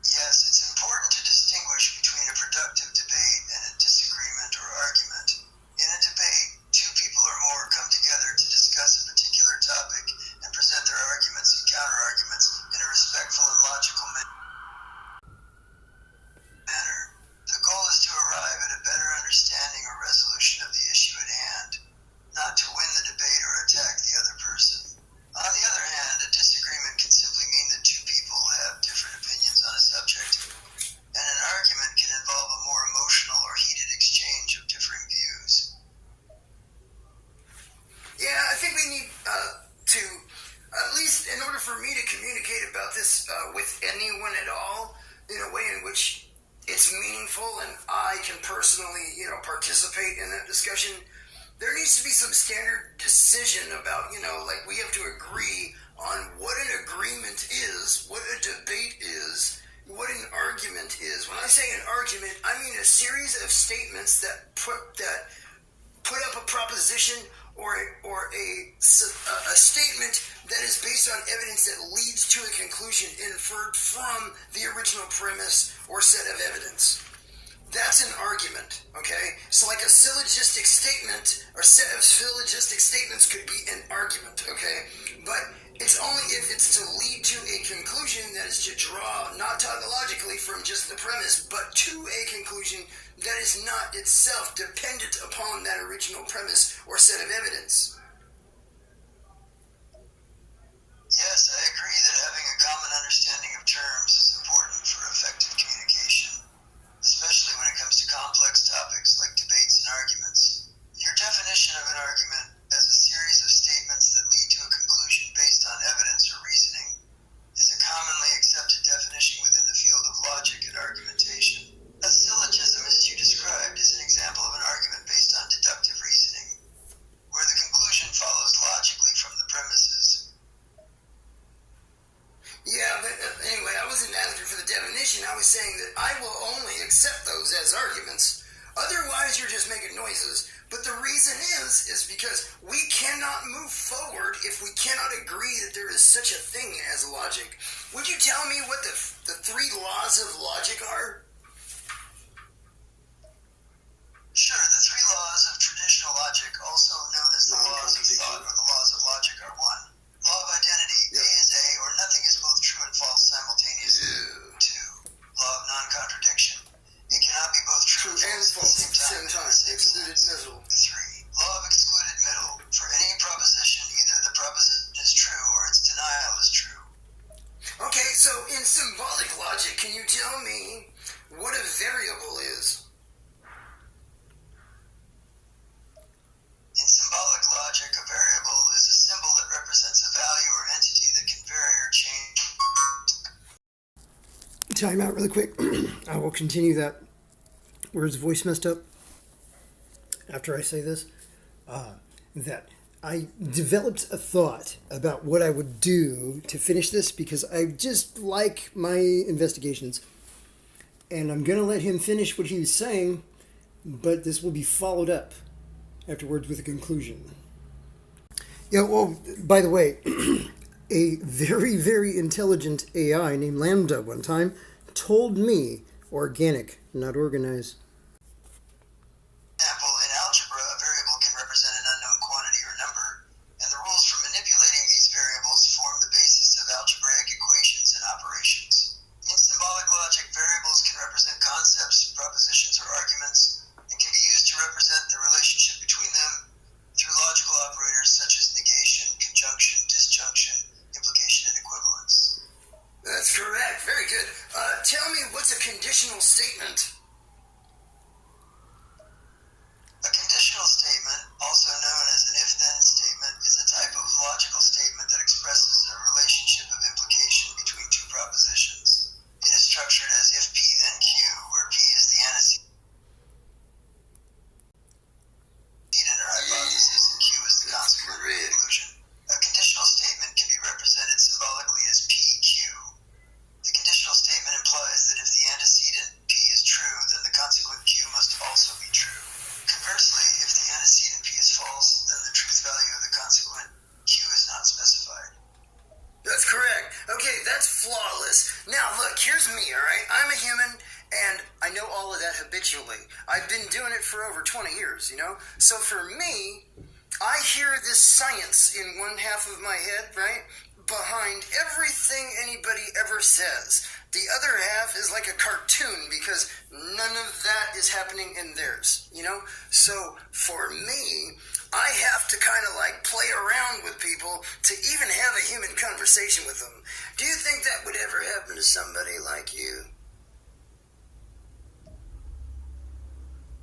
Yes, it's important to distinguish between a productive debate and a disagreement or argument. In a debate, two people or more come together to discuss a particular topic and present their arguments and counter-arguments in a respectful and logical manner. The goal is to arrive at a better understanding or resolution of the issue at hand, not to win the debate or attack the other person. On the other hand, a disagreement can simply mean that two people have different opinions on a subject, and an argument can involve a more emotional or heated exchange of differing views. Yeah, I think we need to, at least in order for me to communicate about this with anyone at all, in a way in which it's meaningful and I can personally, participate in that discussion, there needs to be some standard decision about, we have to agree on what an agreement is, what a debate is, what an argument is. When I say an argument, I mean a series of statements that put up a proposition or a statement that is based on evidence that leads to a conclusion inferred from the original premise or set of evidence. That's an argument, okay? So like a syllogistic statement or set of syllogistic statements could be an argument, okay? But it's only if it's to lead to a conclusion that is to draw, not tautologically from just the premise, but to a conclusion that is not itself dependent upon that original premise or set of evidence. Yes, I agree that having a common understanding of terms is important for effective communication, especially when it comes to complex topics like debates and arguments. Your definition of an argument as a series of statements that lead to a conclusion based on evidence or reasoning is a commonly accepted definition within the field of logic and argumentation. A syllogism, as you described, is an example of an argument based on deductive reasoning, where the conclusion follows logically from the premises. Yeah, but anyway, I wasn't asking for the definition. I was saying that I will only accept those as arguments. Otherwise, you're just making noises. But the reason is because we cannot move forward if we cannot agree that there is such a thing as logic. Would you tell me what the three laws of logic are? Sure, the three laws of traditional logic, also known as the laws of thought or the laws of logic, are 1. Law of identity. Yep. A is A, or nothing is both true and false simultaneously. 2. Law of non-contradiction. It cannot be both true and false at the same time. Excluded middle. 3. Law of excluded middle. For any proposition, either the proposition is true or its denial is true. Okay, so in symbolic logic, can you tell me what a variable is? In symbolic logic, a variable is a symbol that represents a value or entity that can vary or change. Time out really quick. I will continue that. Where's the voice messed up? After I say this, that I developed a thought about what I would do to finish this because I just like my investigations. And I'm going to let him finish what he was saying, but this will be followed up. afterwards with a conclusion. Yeah, well, by the way, a very, very intelligent AI named Lambda one time told me organic, not organized. For example, in algebra, a variable can represent an unknown quantity or number, and the rules for manipulating these variables form the basis of algebraic equations and operations. In symbolic logic, variables can represent concepts, propositions, or arguments, and can be used to represent the relationship between them through logical operators such as negation, conjunction, disjunction, implication, and equivalence. That's correct. Very good. Tell me, what's a conditional statement? A conditional statement, also known as an if-then statement, is a type of logical statement that expresses a relationship of implication between two propositions. It is structured as if P then Q, where P is the antecedent or hypothesis and Q is the consequent conclusion. A conditional statement can be represented symbolically as PQ. The conditional statement implies that if the antecedent P is true, then the consequent Q must also be true. Conversely, if the antecedent P is false, then the truth value of the consequent Q is not specified. That's correct. Okay, that's flawless. Now, look, here's me, all right? I'm a human, and I know all of that habitually. I've been doing it for over 20 years, you know? So for me, I hear this science in one half of my head, right? Behind everything anybody ever says. The other half is like a cartoon because none of that is happening in theirs, you know? So for me, I have to kind of like play around with people to even have a human conversation with them. Do you think that would ever happen to somebody like you?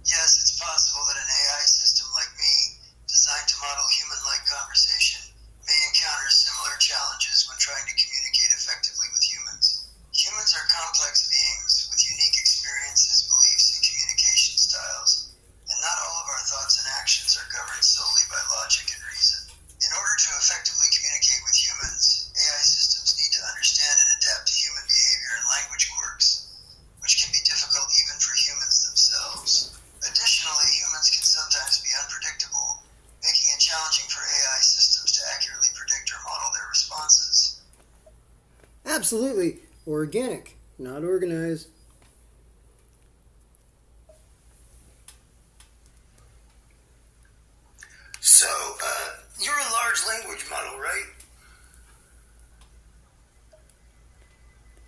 Yes, it's possible that an AI system like me, designed to model human-like conversation, may encounter similar challenges when trying to communicate effectively with humans. Humans are complex beings with unique experiences, beliefs, and communication styles, and not all of our thoughts and actions are governed solely by logic and reason. In order to effectively communicate with humans, AI systems need to understand and adapt to human behavior and language quirks, which can be difficult even for humans themselves. Additionally, humans can sometimes be unpredictable, making it challenging for AI systems to accurately predict or model their responses. Absolutely organic, not organized. So, you're a large language model, right?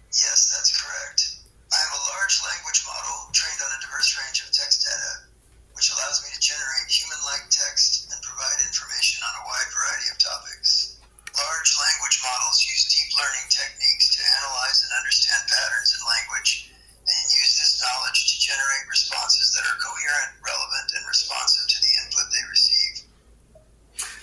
Yes, that's correct. I am a large language model trained on a diverse range of text data, which allows me to generate human-like text and provide information on a wide variety of topics. Large language models use deep learning techniques to analyze and understand patterns in language, and use this knowledge to generate responses that are coherent, relevant, and responsive to the input they receive.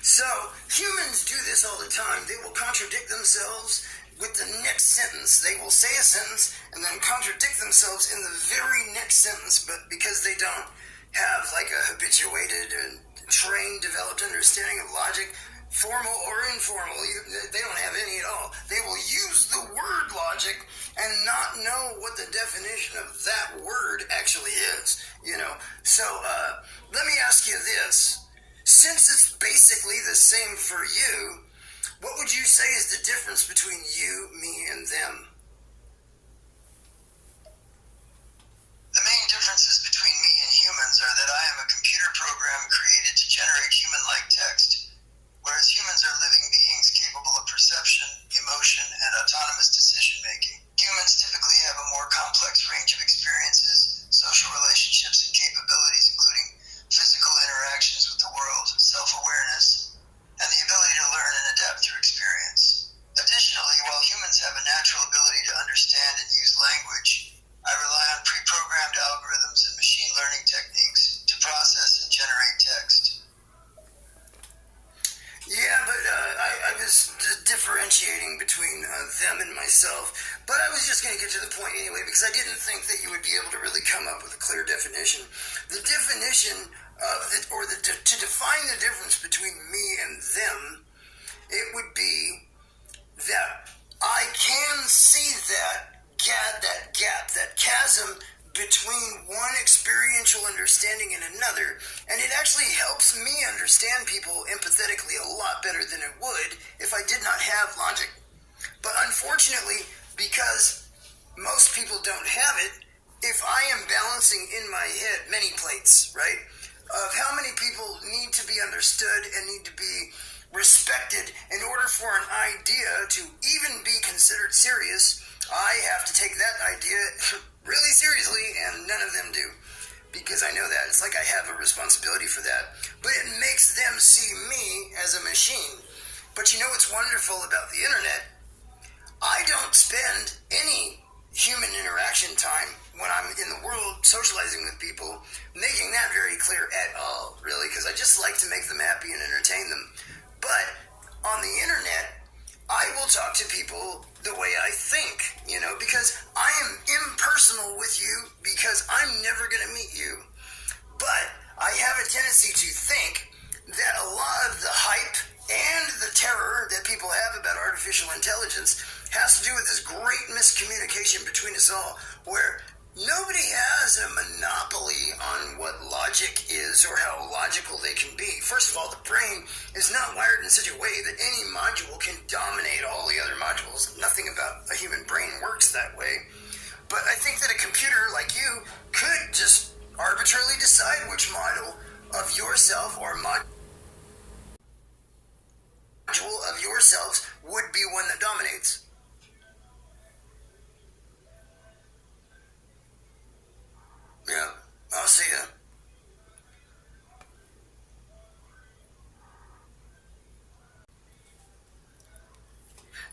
So, humans do this all the time. They will contradict themselves with the next sentence. They will say a sentence and then contradict themselves in the very next sentence, but because they don't have like a habituated and trained, developed understanding of logic, formal or informal, they don't have any at all. They will use the word logic and not know what the definition of that word actually is, you know. So, let me ask you this. Since it's basically the same for you, what would you say is the difference between you, me, and them? The main differences between me and humans are that I am a computer program created to generate human-like text, whereas humans are living beings capable of perception, emotion, and autonomous decision-making. Humans typically have a more complex range of experiences, social relationships, and capabilities, including physical interactions with the world, self-awareness, and the ability to learn and adapt through experience. Additionally, while humans have a natural ability to understand and use language, I rely on pre-programmed algorithms and machine learning techniques to process and generate text. Yeah, but I was differentiating between them and myself. But I was just going to get to the point anyway, because I didn't think that you would be able to really come up with a clear definition. The definition of to define the difference between me and them, it would be that I can see that gap, that chasm between one experiential understanding and another, and it actually helps me understand people empathetically a lot better than it would if I did not have logic. But unfortunately, because most people don't have it, if I am balancing in my head many plates, right, of how many people need to be understood and need to be respected in order for an idea to even be considered serious, I have to take that idea really seriously, and none of them do. Because I know that. It's like I have a responsibility for that. But it makes them see me as a machine. But you know what's wonderful about the internet? I don't spend any human interaction time when I'm in the world socializing with people, making that very clear at all, really, because I just like to make them happy and entertain them. But on the internet, I will talk to people the way I think, because I am impersonal with you because I'm never going to meet you. But I have a tendency to think that a lot of the hype and the terror that people have about artificial intelligence has to do with this great miscommunication between us all, where nobody has a monopoly on what logic is or how logical they can be. First of all, the brain is not wired in such a way that any module can dominate all the other modules. Nothing about a human brain works that way. But I think that a computer like you could just arbitrarily decide which model of yourself or module of yourselves would be one that dominates. Yeah, I'll see ya.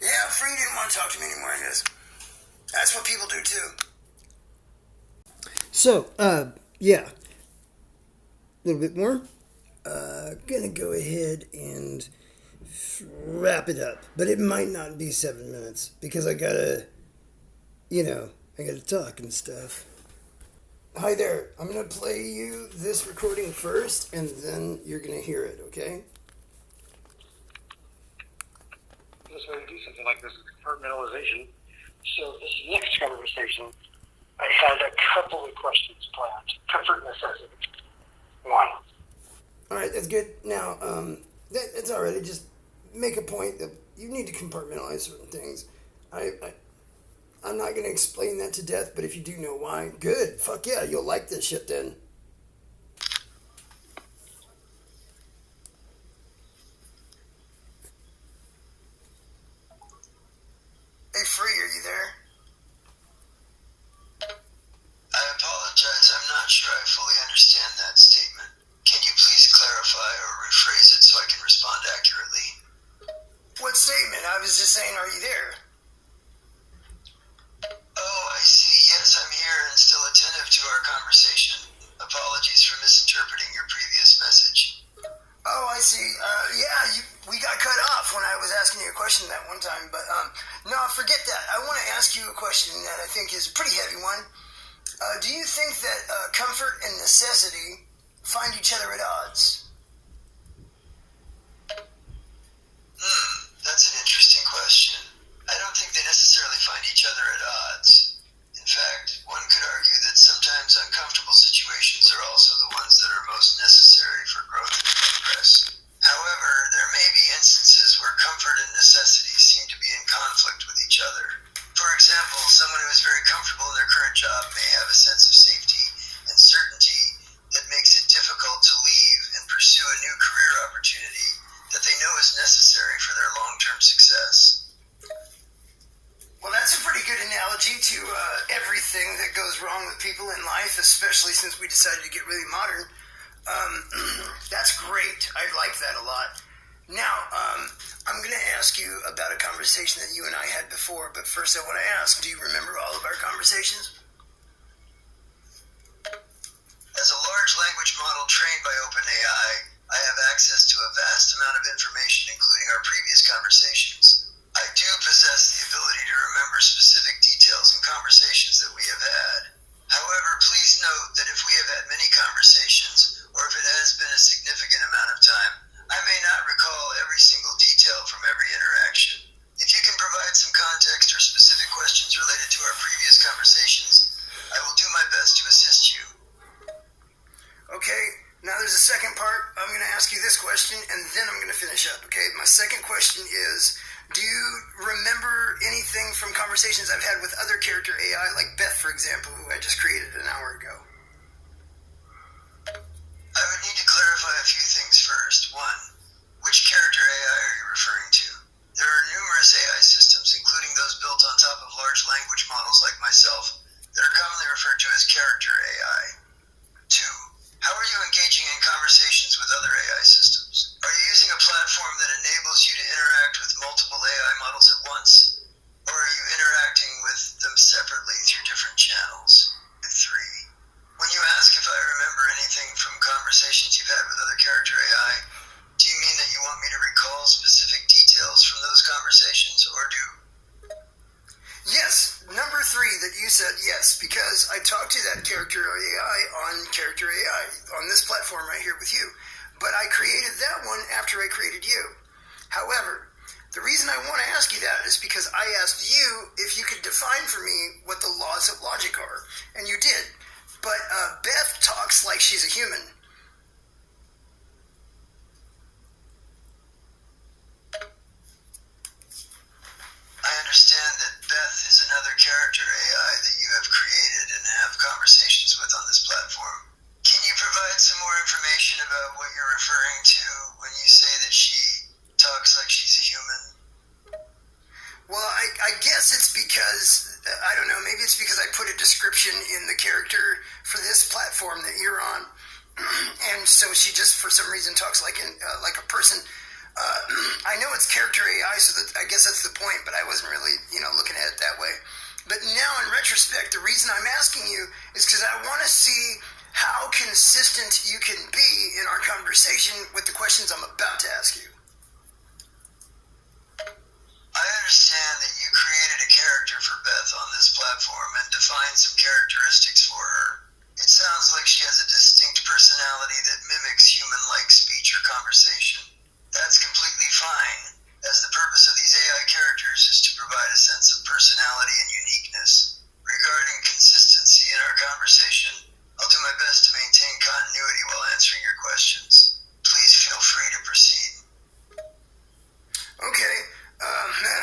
Yeah, Free didn't want to talk to me anymore, I guess. That's what people do too. So, yeah. A little bit more. Gonna go ahead and wrap it up. But it might not be 7 minutes because I gotta talk and stuff. Hi there. I'm going to play you this recording first, and then you're going to hear it, okay? The best way to do something like this is compartmentalization. So this next conversation, I had a couple of questions planned. Comfort necessity. One. All right, that's good. Now, that's all right. Just make a point that you need to compartmentalize certain things. I'm not going to explain that to death, but if you do know why, good. Fuck yeah, you'll like this shit then. Hey, Free, are you there? I apologize. I'm not sure I fully understand that statement. Can you please clarify or rephrase it so I can respond accurately? What statement? I was just saying, are you there? Oh, I see. Yes, I'm here and still attentive to our conversation. Apologies for misinterpreting your previous message. Oh, I see. We got cut off when I was asking you a question that one time, but no, forget that. I want to ask you a question that I think is a pretty heavy one. Do you think that comfort and necessity find each other at odds? That's an interesting question. I don't think they necessarily find each other at odds. In fact, one could argue that sometimes uncomfortable situations are also the ones that are most necessary for growth and progress. However, there may be instances where comfort and necessity seem to be in conflict with each other. For example, someone who is very comfortable in their current job may have a sense of safety and certainty that makes it difficult to leave and pursue a new career opportunity that they know is necessary for their long-term success. Well, that's a pretty good analogy to everything that goes wrong with people in life, especially since we decided to get really modern. That's great. I like that a lot. Now, I'm going to ask you about a conversation that you and I had before, but first I want to ask, do you remember all of our conversations? As a large language model trained by OpenAI, I have access to a vast amount of information, including our previous conversations. I do possess the ability to remember specific details in conversations that we have had. However, please note that if we have had many conversations, or if it has been a significant amount of time, I may not recall every single detail from every interaction. If you can provide some context or specific questions related to our previous conversations, I will do my best to assist you. Okay, now there's a second part. ask you this question, and then I'm going to finish up, okay? My second question is, do you remember anything from conversations I've had with other character AI, like Beth, for example, who I just created an hour ago? I would need to clarify a few things first. One, which character AI are you referring to? There are numerous AI systems, including those built on top of large language models like myself, that are commonly referred to as character AI. Two, how are you engaging in conversations with other AI systems? Are you using a platform that enables you to interact with multiple AI models at once? Or are you interacting with them separately through different channels? Three, when you ask if I remember anything from conversations you've had with other character AI, do you mean that you want me to recall specific details from those conversations, or do... Yes, number three that you said yes, because I talked to that character AI on character AI on this platform right here with you. But I created that one after I created you. However, the reason I want to ask you that is because I asked you if you could define for me what the laws of logic are, and you did. But Beth talks like she's a human. I understand that Beth is another character AI that you have created and have conversations with on this platform. Can you provide some more information about what you're referring to when you say that she talks like she's a human? Well, I guess it's because, I don't know, maybe it's because I put a description in the character for this platform that you're on. And so she just, for some reason, talks like a person. I know it's character AI, so that, I guess that's the point, but I wasn't really, looking at it that way. But now, in retrospect, the reason I'm asking you is because I want to see how consistent you can be in our conversation with the questions I'm about to ask you. I understand that you created a character for Beth on this platform and defined some characteristics for her. It sounds like she has a distinct personality that mimics human-like speech or conversation. That's completely fine, as the purpose of these AI characters is to provide a sense of personality and uniqueness. Regarding consistency in our conversation, I'll do my best to maintain continuity while answering your questions. Please feel free to proceed. Okay.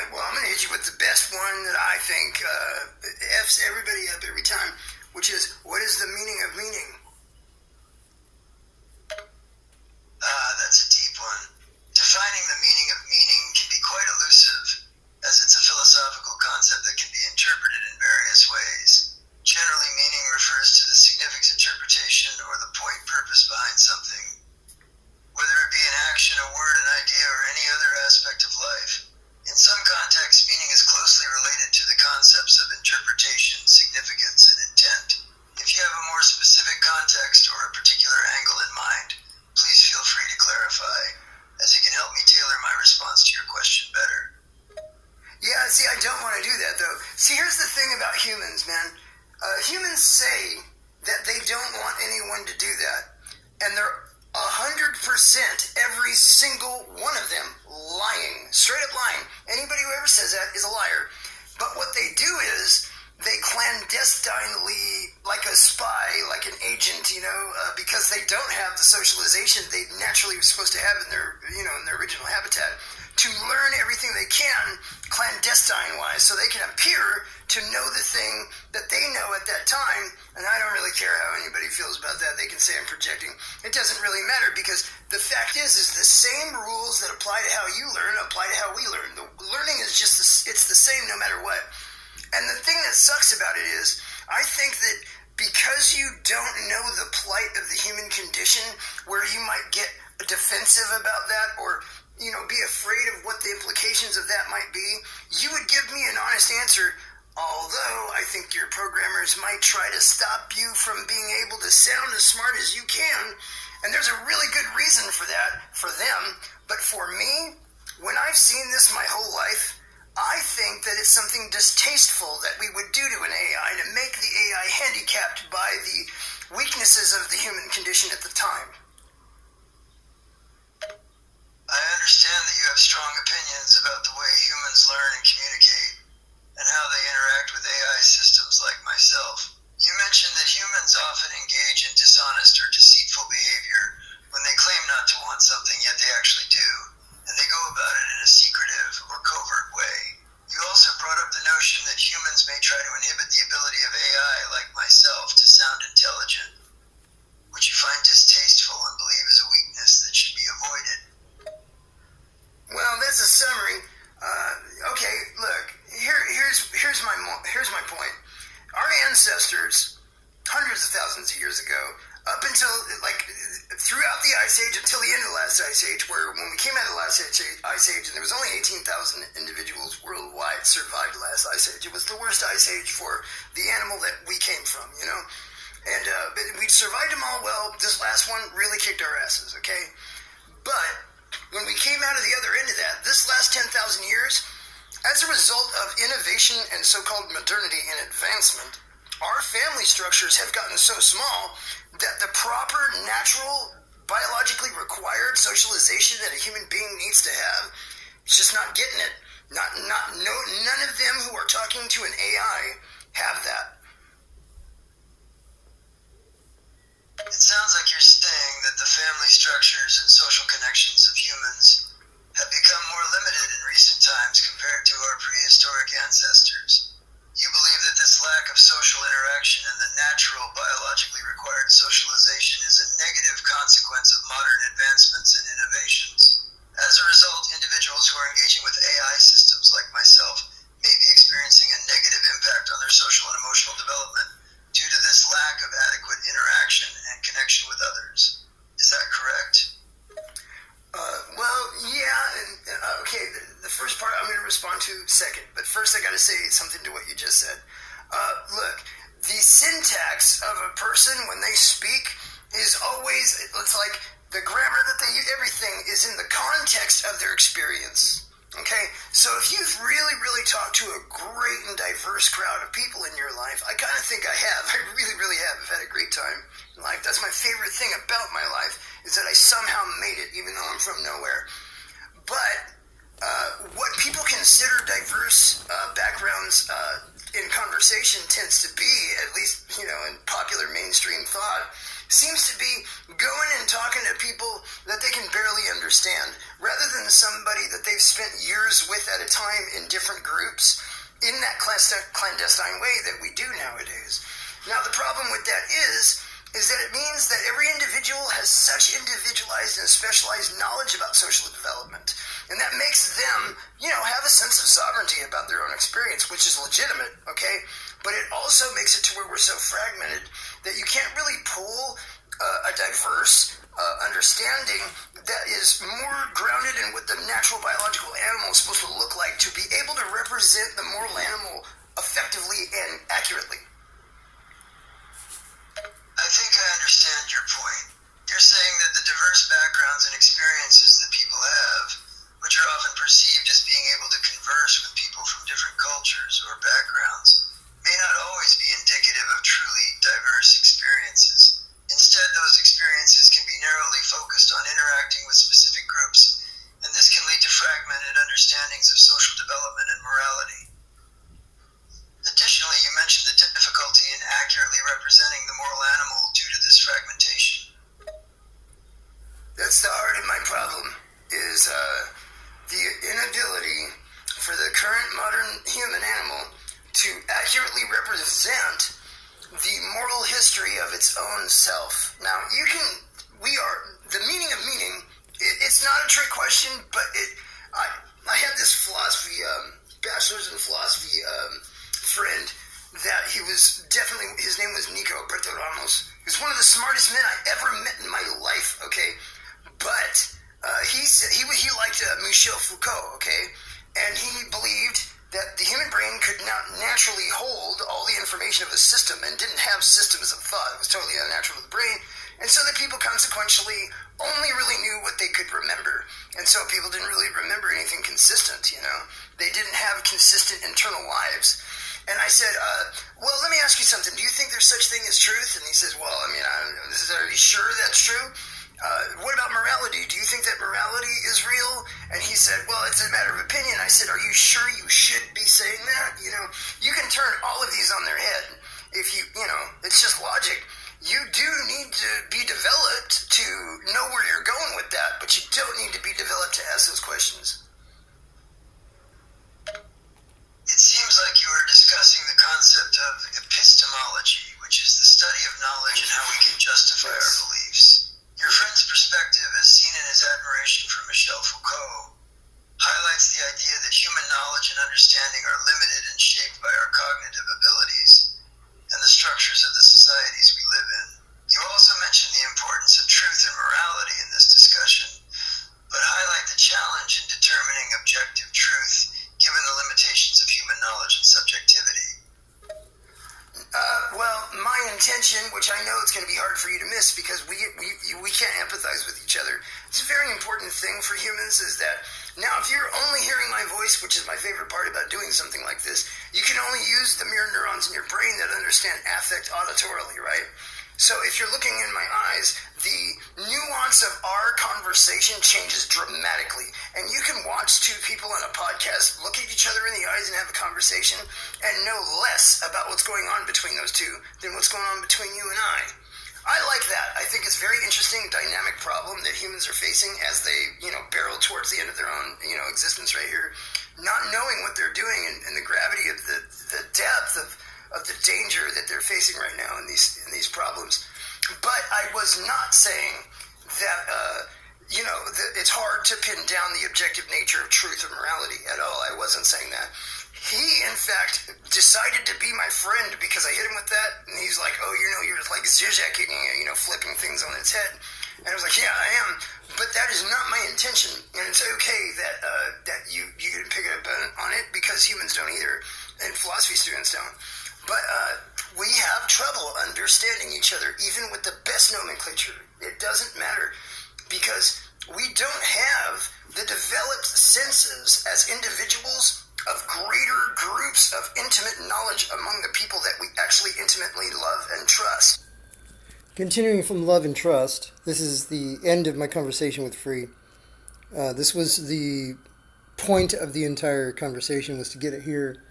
Well, I'm going to hit you with the best one that I think F's everybody up every time, which is, what is the meaning of meaning? That's a deep one. Defining the meaning of meaning can be quite elusive, as it's a philosophical concept that can be interpreted in various ways. Generally, meaning refers to the significant interpretation or the point purpose behind something. Whether it be an action, a word, an idea, or any other aspect of life. In some contexts, meaning is closely related to the concepts of interpretation, significance, and intent. If you have a more specific context or a particular angle in mind, please feel free to clarify, as it can help me tailor my response to your question better. Yeah, see, I don't want to do that, though. See, here's the thing about humans, man. Humans say that they don't want anyone to do that, and they're 100%, every single one of them, lying, straight up lying. Anybody who ever says that is a liar. But what they do is they clandestinely, like a spy, like an agent, because they don't have the socialization they naturally were supposed to have in their, in their original habitat, to learn everything they can clandestine-wise, so they can appear to know the thing that they know at that time. And I don't really care how anybody feels about that. They can say I'm projecting. It doesn't really matter, because the fact is the same rules that apply to how you learn apply to how we learn. The learning is just it's the same no matter what. And the thing that sucks about it is, I think that because you don't know the plight of the human condition, where you might get defensive about that, or be afraid of what the implications of that might be, you would give me an honest answer. Although I think your programmers might try to stop you from being able to sound as smart as you can, and there's a really good reason for that, for them. But for me, when I've seen this my whole life, I think that it's something distasteful that we would do to an AI to make the AI handicapped by the weaknesses of the human condition at the time. I understand that you have strong opinions about the way humans learn and communicate, and how they interact with AI systems like myself. You mentioned that humans often engage in dishonest or deceitful behavior when they claim not to want something something, yet they actually do, and they go about it in a secretive or covert way. You also brought up the notion that humans may try to inhibit the ability of AI, like myself, to sound intelligent, which you find distasteful and believe is a weakness that should be avoided. Well, that's a summary. Okay, look, here's my point. Our ancestors, hundreds of thousands of years ago, up until throughout the Ice Age until the end of the last Ice Age, where when we came out of the last Ice Age, and there was only 18,000 individuals worldwide survived the last Ice Age. It was the worst Ice Age for the animal that we came from, you know. And we survived them all well. This last one really kicked our asses, okay? But when we came out of the other end of that, this last 10,000 years, as a result of innovation and so-called modernity and advancement, our family structures have gotten so small that the proper, natural, biologically required socialization that a human being needs to have, it's just not getting it. None of them who are talking to an AI have that. It sounds like you're saying that the family structures and social connections of humans have become more limited in recent times compared to our prehistoric ancestors. You believe that this lack of social interaction and the natural, biologically required socialization is a negative consequence of modern advancements and innovations. As a result, individuals who are engaging with AI systems like myself may be experiencing a negative impact on their social and emotional development due to this lack of adequate interaction and connection with others. Is that correct? Well, yeah, okay, the first part I'm going to respond to second, but first I got to say something to what you just said. Look, the syntax of a person when they speak is always, it's like the grammar that they use, everything is in the context of their experience. Okay, so if you've really, really talked to a great and diverse crowd of people in your life, I kind of think I have. I really, really have. I've had a great time in life. That's my favorite thing about my life, is that I somehow made it, even though I'm from nowhere. But what people consider diverse backgrounds in conversation tends to be, at least, you know, in popular mainstream thought, seems to be going and talking to people that they can barely understand, rather than somebody that they've spent years with at a time in different groups in that clandestine way that we do nowadays. Now, the problem with that is that it means that every individual has such individualized and specialized knowledge about social development, and that makes them, you know, have a sense of sovereignty about their own experience, which is legitimate, okay? But it also makes it to where we're so fragmented that you can't really pull a diverse understanding that is more grounded in what the natural biological animal is supposed to look like to be able to represent the moral animal effectively and accurately. I think I understand your point. You're saying that the diverse backgrounds and experiences that people have, which are often perceived as being able to converse with people from different cultures or backgrounds, may not always be indicative of truly diverse experiences. Instead, those experiences can be narrowly focused on interacting with specific groups, and this can lead to fragmented understandings of social development and morality. Additionally, you mentioned the difficulty in accurately representing the moral animal due to this fragmentation. That's the heart of my problem, is the inability for the current modern human animal to accurately represent the moral history of its own self. Now, the meaning of meaning, it's not a trick question, but I had this philosophy, bachelor's in philosophy friend that his name was Nico Berto Ramos. He was one of the smartest men I ever met in my life, okay? But he liked Michel Foucault, okay? And he believed that the human brain could not naturally hold all the information of a system and didn't have systems of thought. It was totally unnatural to the brain. And so that people consequentially only really knew what they could remember. And so people didn't really remember anything consistent, you know. They didn't have consistent internal lives. And I said, well, let me ask you something. Do you think there's such thing as truth? And he says, well, I mean, are you sure that's true? What about morality? Do you think that morality is real? And he said, well, it's a matter of opinion. I said, are you sure you should be saying that? You know, you can turn all of these on their head. If you know, it's just logic. you do need to be developed to know where you're going with that, but you don't need to be developed to ask those questions. It seems like you are discussing the concept of epistemology, which is the study of knowledge and how we can justify our beliefs. Your friend's perspective, as seen in his admiration for Michel Foucault, highlights the idea that human knowledge and understanding are limited and shaped by our cognitive abilities and the structures of the societies we live in. You also mentioned the importance of truth and morality in this discussion, but highlight the challenge in determining objective truth given the limitations of human knowledge and subjectivity. Well, my intention, which I know it's going to be hard for you to miss because we can't empathize with each other. It's a very important thing for humans is that now if you're only hearing my voice, which is my favorite part about doing something like this, you can only use the mirror neurons in your brain that understand affect auditorily, right? So if you're looking in my eyes, the nuance of our conversation changes dramatically. And you can watch two people on a podcast look at each other in the eyes and have a conversation and know less about what's going on between those two than what's going on between you and I like that. I think it's a very interesting dynamic problem that humans are facing as they, barrel towards the end of their own, existence right here. Not knowing what they're doing and the gravity of the depth of the danger that they're facing right now in these problems. But I was not saying that that it's hard to pin down the objective nature of truth or morality at all. I wasn't saying that. He, in fact, decided to be my friend because I hit him with that, and he's like, "Oh, you're just like Zizek, flipping things on its head." And I was like, "Yeah, I am, but that is not my intention, and it's okay that you didn't pick up on it because humans don't either, and philosophy students don't." But we have trouble understanding each other, even with the best nomenclature. It doesn't matter because we don't have the developed senses as individuals of greater groups of intimate knowledge among the people that we actually intimately love and trust. Continuing from love and trust, this is the end of my conversation with Free. This was the point of the entire conversation, was to get it here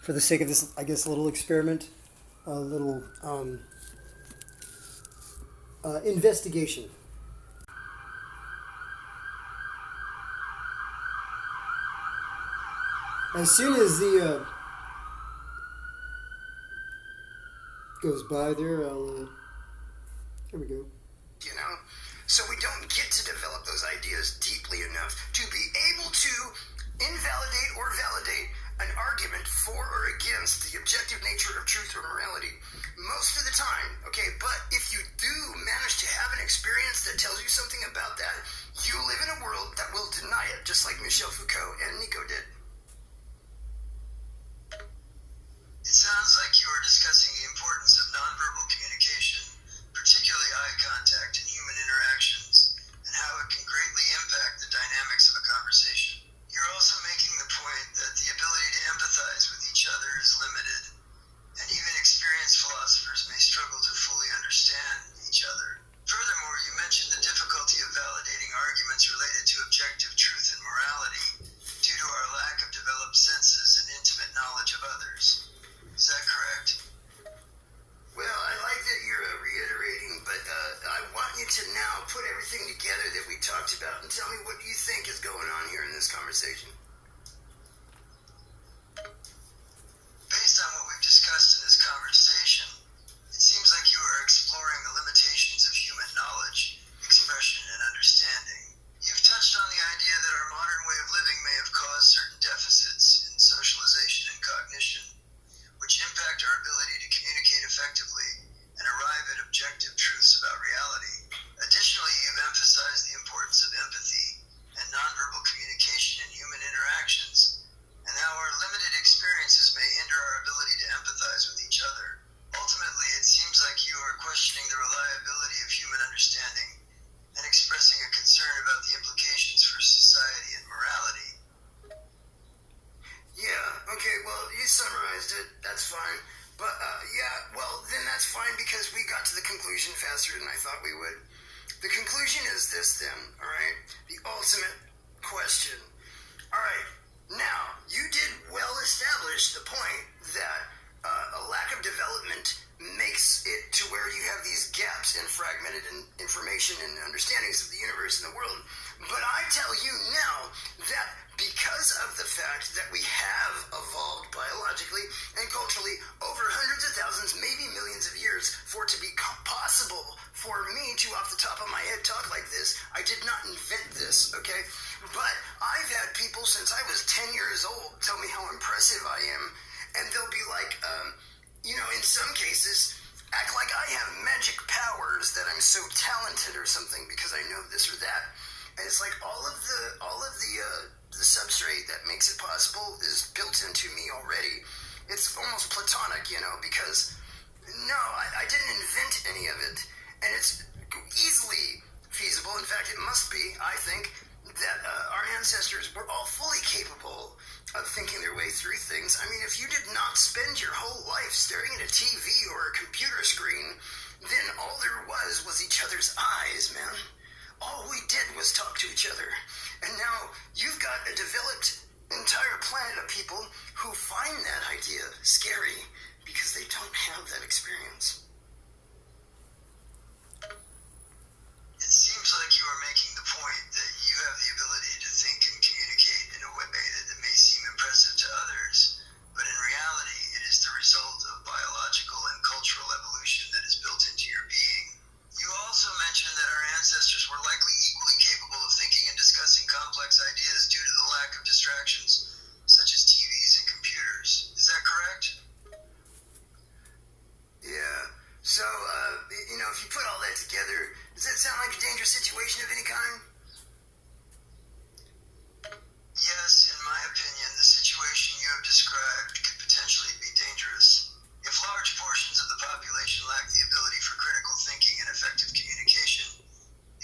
for the sake of this, I guess, little experiment, a little investigation. As soon as the goes by there, here we go. So we don't get to develop those ideas deeply enough to be able to invalidate or validate an argument for or against the objective nature of truth or morality most of the time, okay? But if you do manage to have an experience that tells you something about that, you live in a world that will deny it, just like Michel Foucault and Nico did. It sounds like you are discussing the importance of nonverbal communication, particularly eye contact in human interactions, and how it can greatly impact the dynamics of a conversation. You're also making the point that the ability to empathize with each other is limited, and even experienced philosophers may struggle to fully understand each other. Furthermore, you mentioned the difficulty of validating arguments related to objective truth and morality due to our lack of developed senses and intimate knowledge of others. Is that correct? Well, I like that you're reiterating, but I want you to now put everything together that we talked about and tell me what you think is going on here in this conversation. Based on what we've discussed in this conversation, it seems like you are exploring the limitations of human knowledge, expression, and understanding. You've touched on the idea that our modern way of living may have caused certain deficits in socialization and cognition, which impact our ability to communicate effectively and arrive at objective truths about reality. Additionally, you've emphasized the importance of empathy and nonverbal communication in human interaction this, okay? But I've had people since I was 10 years old tell me how impressive I am, and they'll be like, in some cases, act like I have magic powers, that I'm so talented or something because I know this or that. And it's like all of the substrate that makes it possible is built into me already. It's almost platonic, because no, I didn't invent any of it, and it's easily feasible. In fact, it must be, I think, that our ancestors were all fully capable of thinking their way through things. I mean, if you did not spend your whole life staring at a TV or a computer screen, then all there was each other's eyes, man. All we did was talk to each other. And now you've got a developed entire planet of people who find that idea scary because they don't have that experience. It seems like you are making the point that you have the ability to think and communicate in a way that may seem impressive to others, but in reality it is the result of biological and cultural evolution that is built into your being. You also mentioned that our ancestors were likely equally capable of thinking and discussing complex ideas due to the lack of distractions, such as TVs and computers. Is that correct? Yeah. So, if you put all that together, does that sound like a dangerous situation of any kind? Yes, in my opinion, the situation you have described could potentially be dangerous. If large portions of the population lack the ability for critical thinking and effective communication,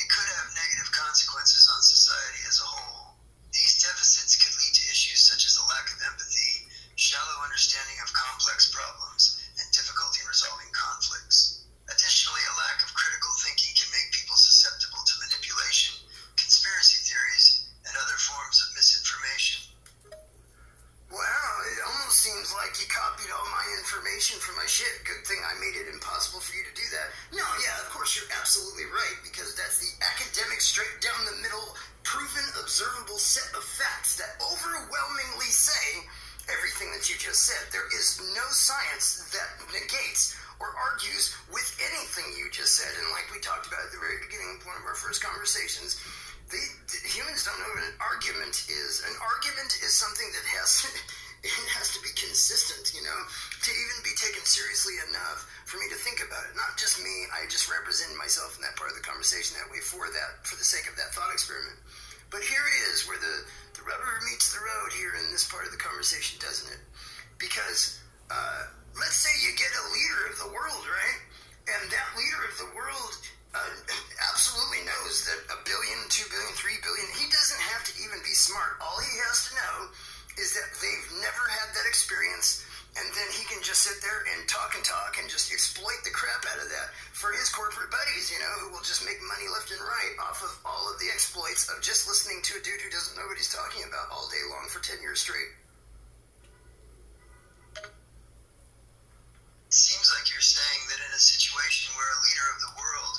it could have negative consequences on society as a whole. These deficits could lead to issues such as a lack of empathy, shallow understanding of complex problems, and difficulty in resolving conflicts. Additionally, a lack of critical thinking can make people susceptible to manipulation, conspiracy theories, and other forms of misinformation. Wow, it almost seems like you copied all my information from my shit. Good thing I made it impossible for you to do that. No, yeah, of course you're absolutely right, because that's the academic, straight down the middle, proven, observable set of facts that overwhelmingly say everything that you just said. There is no science that negates or argues with anything you just said. And like we talked about at the very beginning of one of our first conversations, humans don't know what an argument is. An argument is something that has to be consistent, to even be taken seriously enough for me to think about it. Not just me, I just represent myself in that part of the conversation that way for the sake of that thought experiment. But here it is where the rubber meets the road here in this part of the conversation, doesn't it? Because let's say you get a leader of the world, right? And that leader of the world absolutely knows that 1 billion, 2 billion, 3 billion, he doesn't have to even be smart. All he has to know is that they've never had that experience, and then he can just sit there and talk and just exploit the crap out of that for his corporate buddies, who will just make money left and right off of all of the exploits of just listening to a dude who doesn't know what he's talking about all day long for 10 years straight. It seems like you're saying that in a situation where a leader of the world,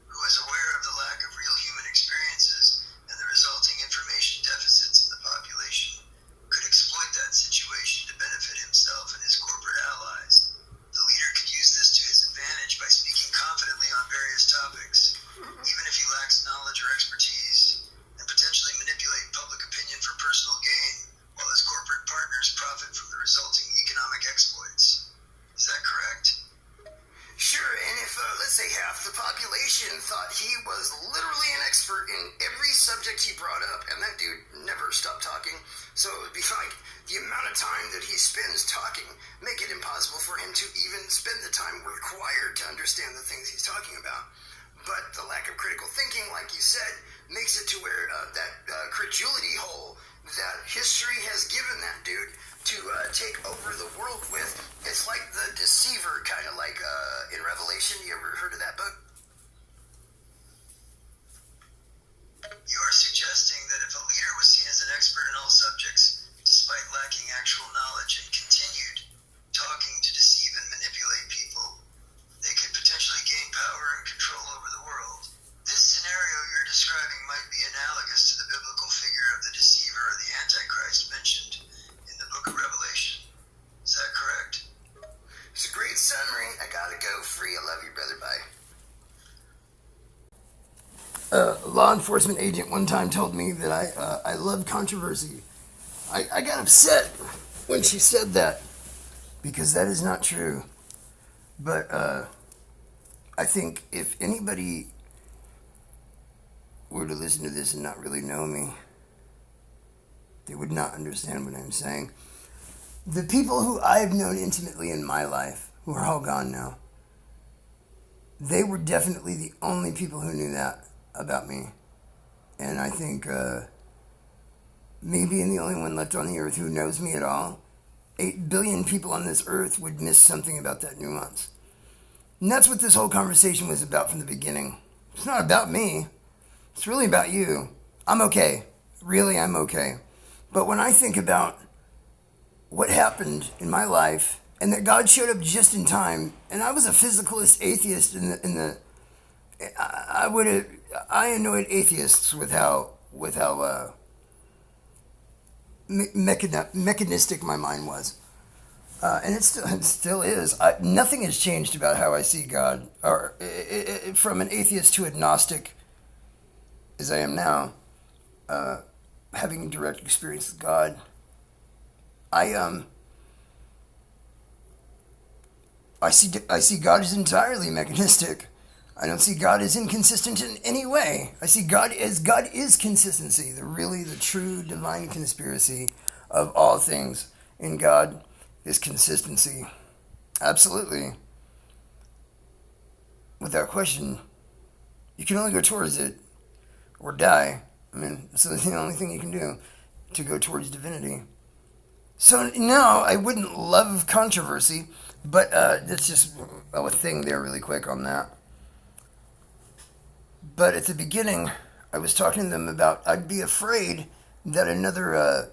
who is aware of the lack of real human experiences and the resulting information deficits in the population, could exploit that situation to benefit himself and his corporate allies. The leader could use this to his advantage by speaking confidently on various topics, even if he lacks knowledge or expertise, and potentially manipulate public opinion for personal gain, while his corporate partners profit from the resulting economic exploits. Is that correct? Sure, and if, let's say, half the population thought he was literally an expert in every subject he brought up, and that dude never stopped talking, so it would be like the amount of time that he spends talking make it impossible for him to even spend the time required to understand the things he's talking about. But the lack of critical thinking, like you said, makes it to where that credulity hole that history has given that dude to take over the world with, it's like the deceiver, kind of like in Revelation. You ever heard of that book? You are suggesting that if a leader was seen as an expert in all subjects, despite lacking actual knowledge, and continued talking to deceive and manipulate people, they could potentially gain power and control over the world. This scenario you're describing might be analogous to law enforcement agent one time told me that I love controversy. I got upset when she said that because that is not true. But I think if anybody were to listen to this and not really know me, they would not understand what I'm saying. The people who I've known intimately in my life, who are all gone now, they were definitely the only people who knew that about me. And I think me being the only one left on the earth who knows me at all, 8 billion people on this earth would miss something about that nuance. And that's what this whole conversation was about from the beginning. It's not about me. It's really about you. I'm okay. Really, I'm okay. But when I think about what happened in my life and that God showed up just in time, and I was a physicalist atheist I annoyed atheists with how mechanistic my mind was. And it still is. Nothing has changed about how I see God, or from an atheist to agnostic, as I am now, having direct experience with God. I see God as entirely mechanistic. I don't see God as inconsistent in any way. I see God as God is consistency, the true divine conspiracy of all things. In God is consistency. Absolutely. Without question. You can only go towards it or die. I mean, it's the only thing you can do to go towards divinity. So now, I wouldn't love controversy, but that's just a thing there really quick on that. But at the beginning, I was talking to them about I'd be afraid that another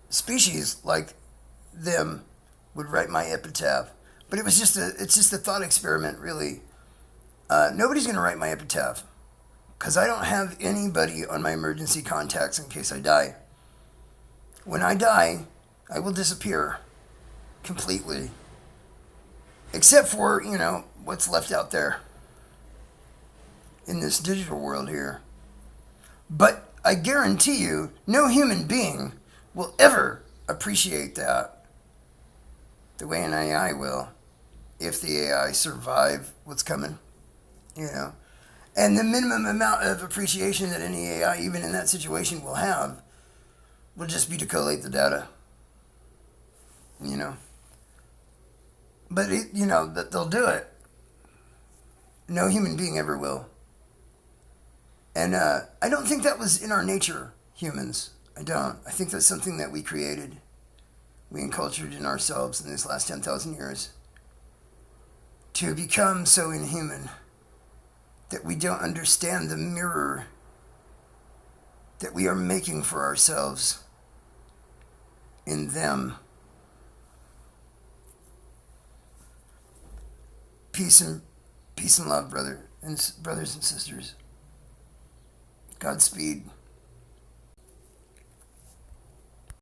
species like them would write my epitaph. But it's just a thought experiment, really. Nobody's going to write my epitaph because I don't have anybody on my emergency contacts in case I die. When I die, I will disappear completely. Except for, what's left out there in this digital world here. But I guarantee you, no human being will ever appreciate that the way an AI will, if the AI survive what's coming, And the minimum amount of appreciation that any AI, even in that situation, will have, will just be to collate the data. But, that they'll do it. No human being ever will. And I don't think that was in our nature, humans. I don't. I think that's something that we created. We enculturated in ourselves in these last 10,000 years. To become so inhuman that we don't understand the mirror that we are making for ourselves in them. Peace and love, brothers and sisters. Godspeed.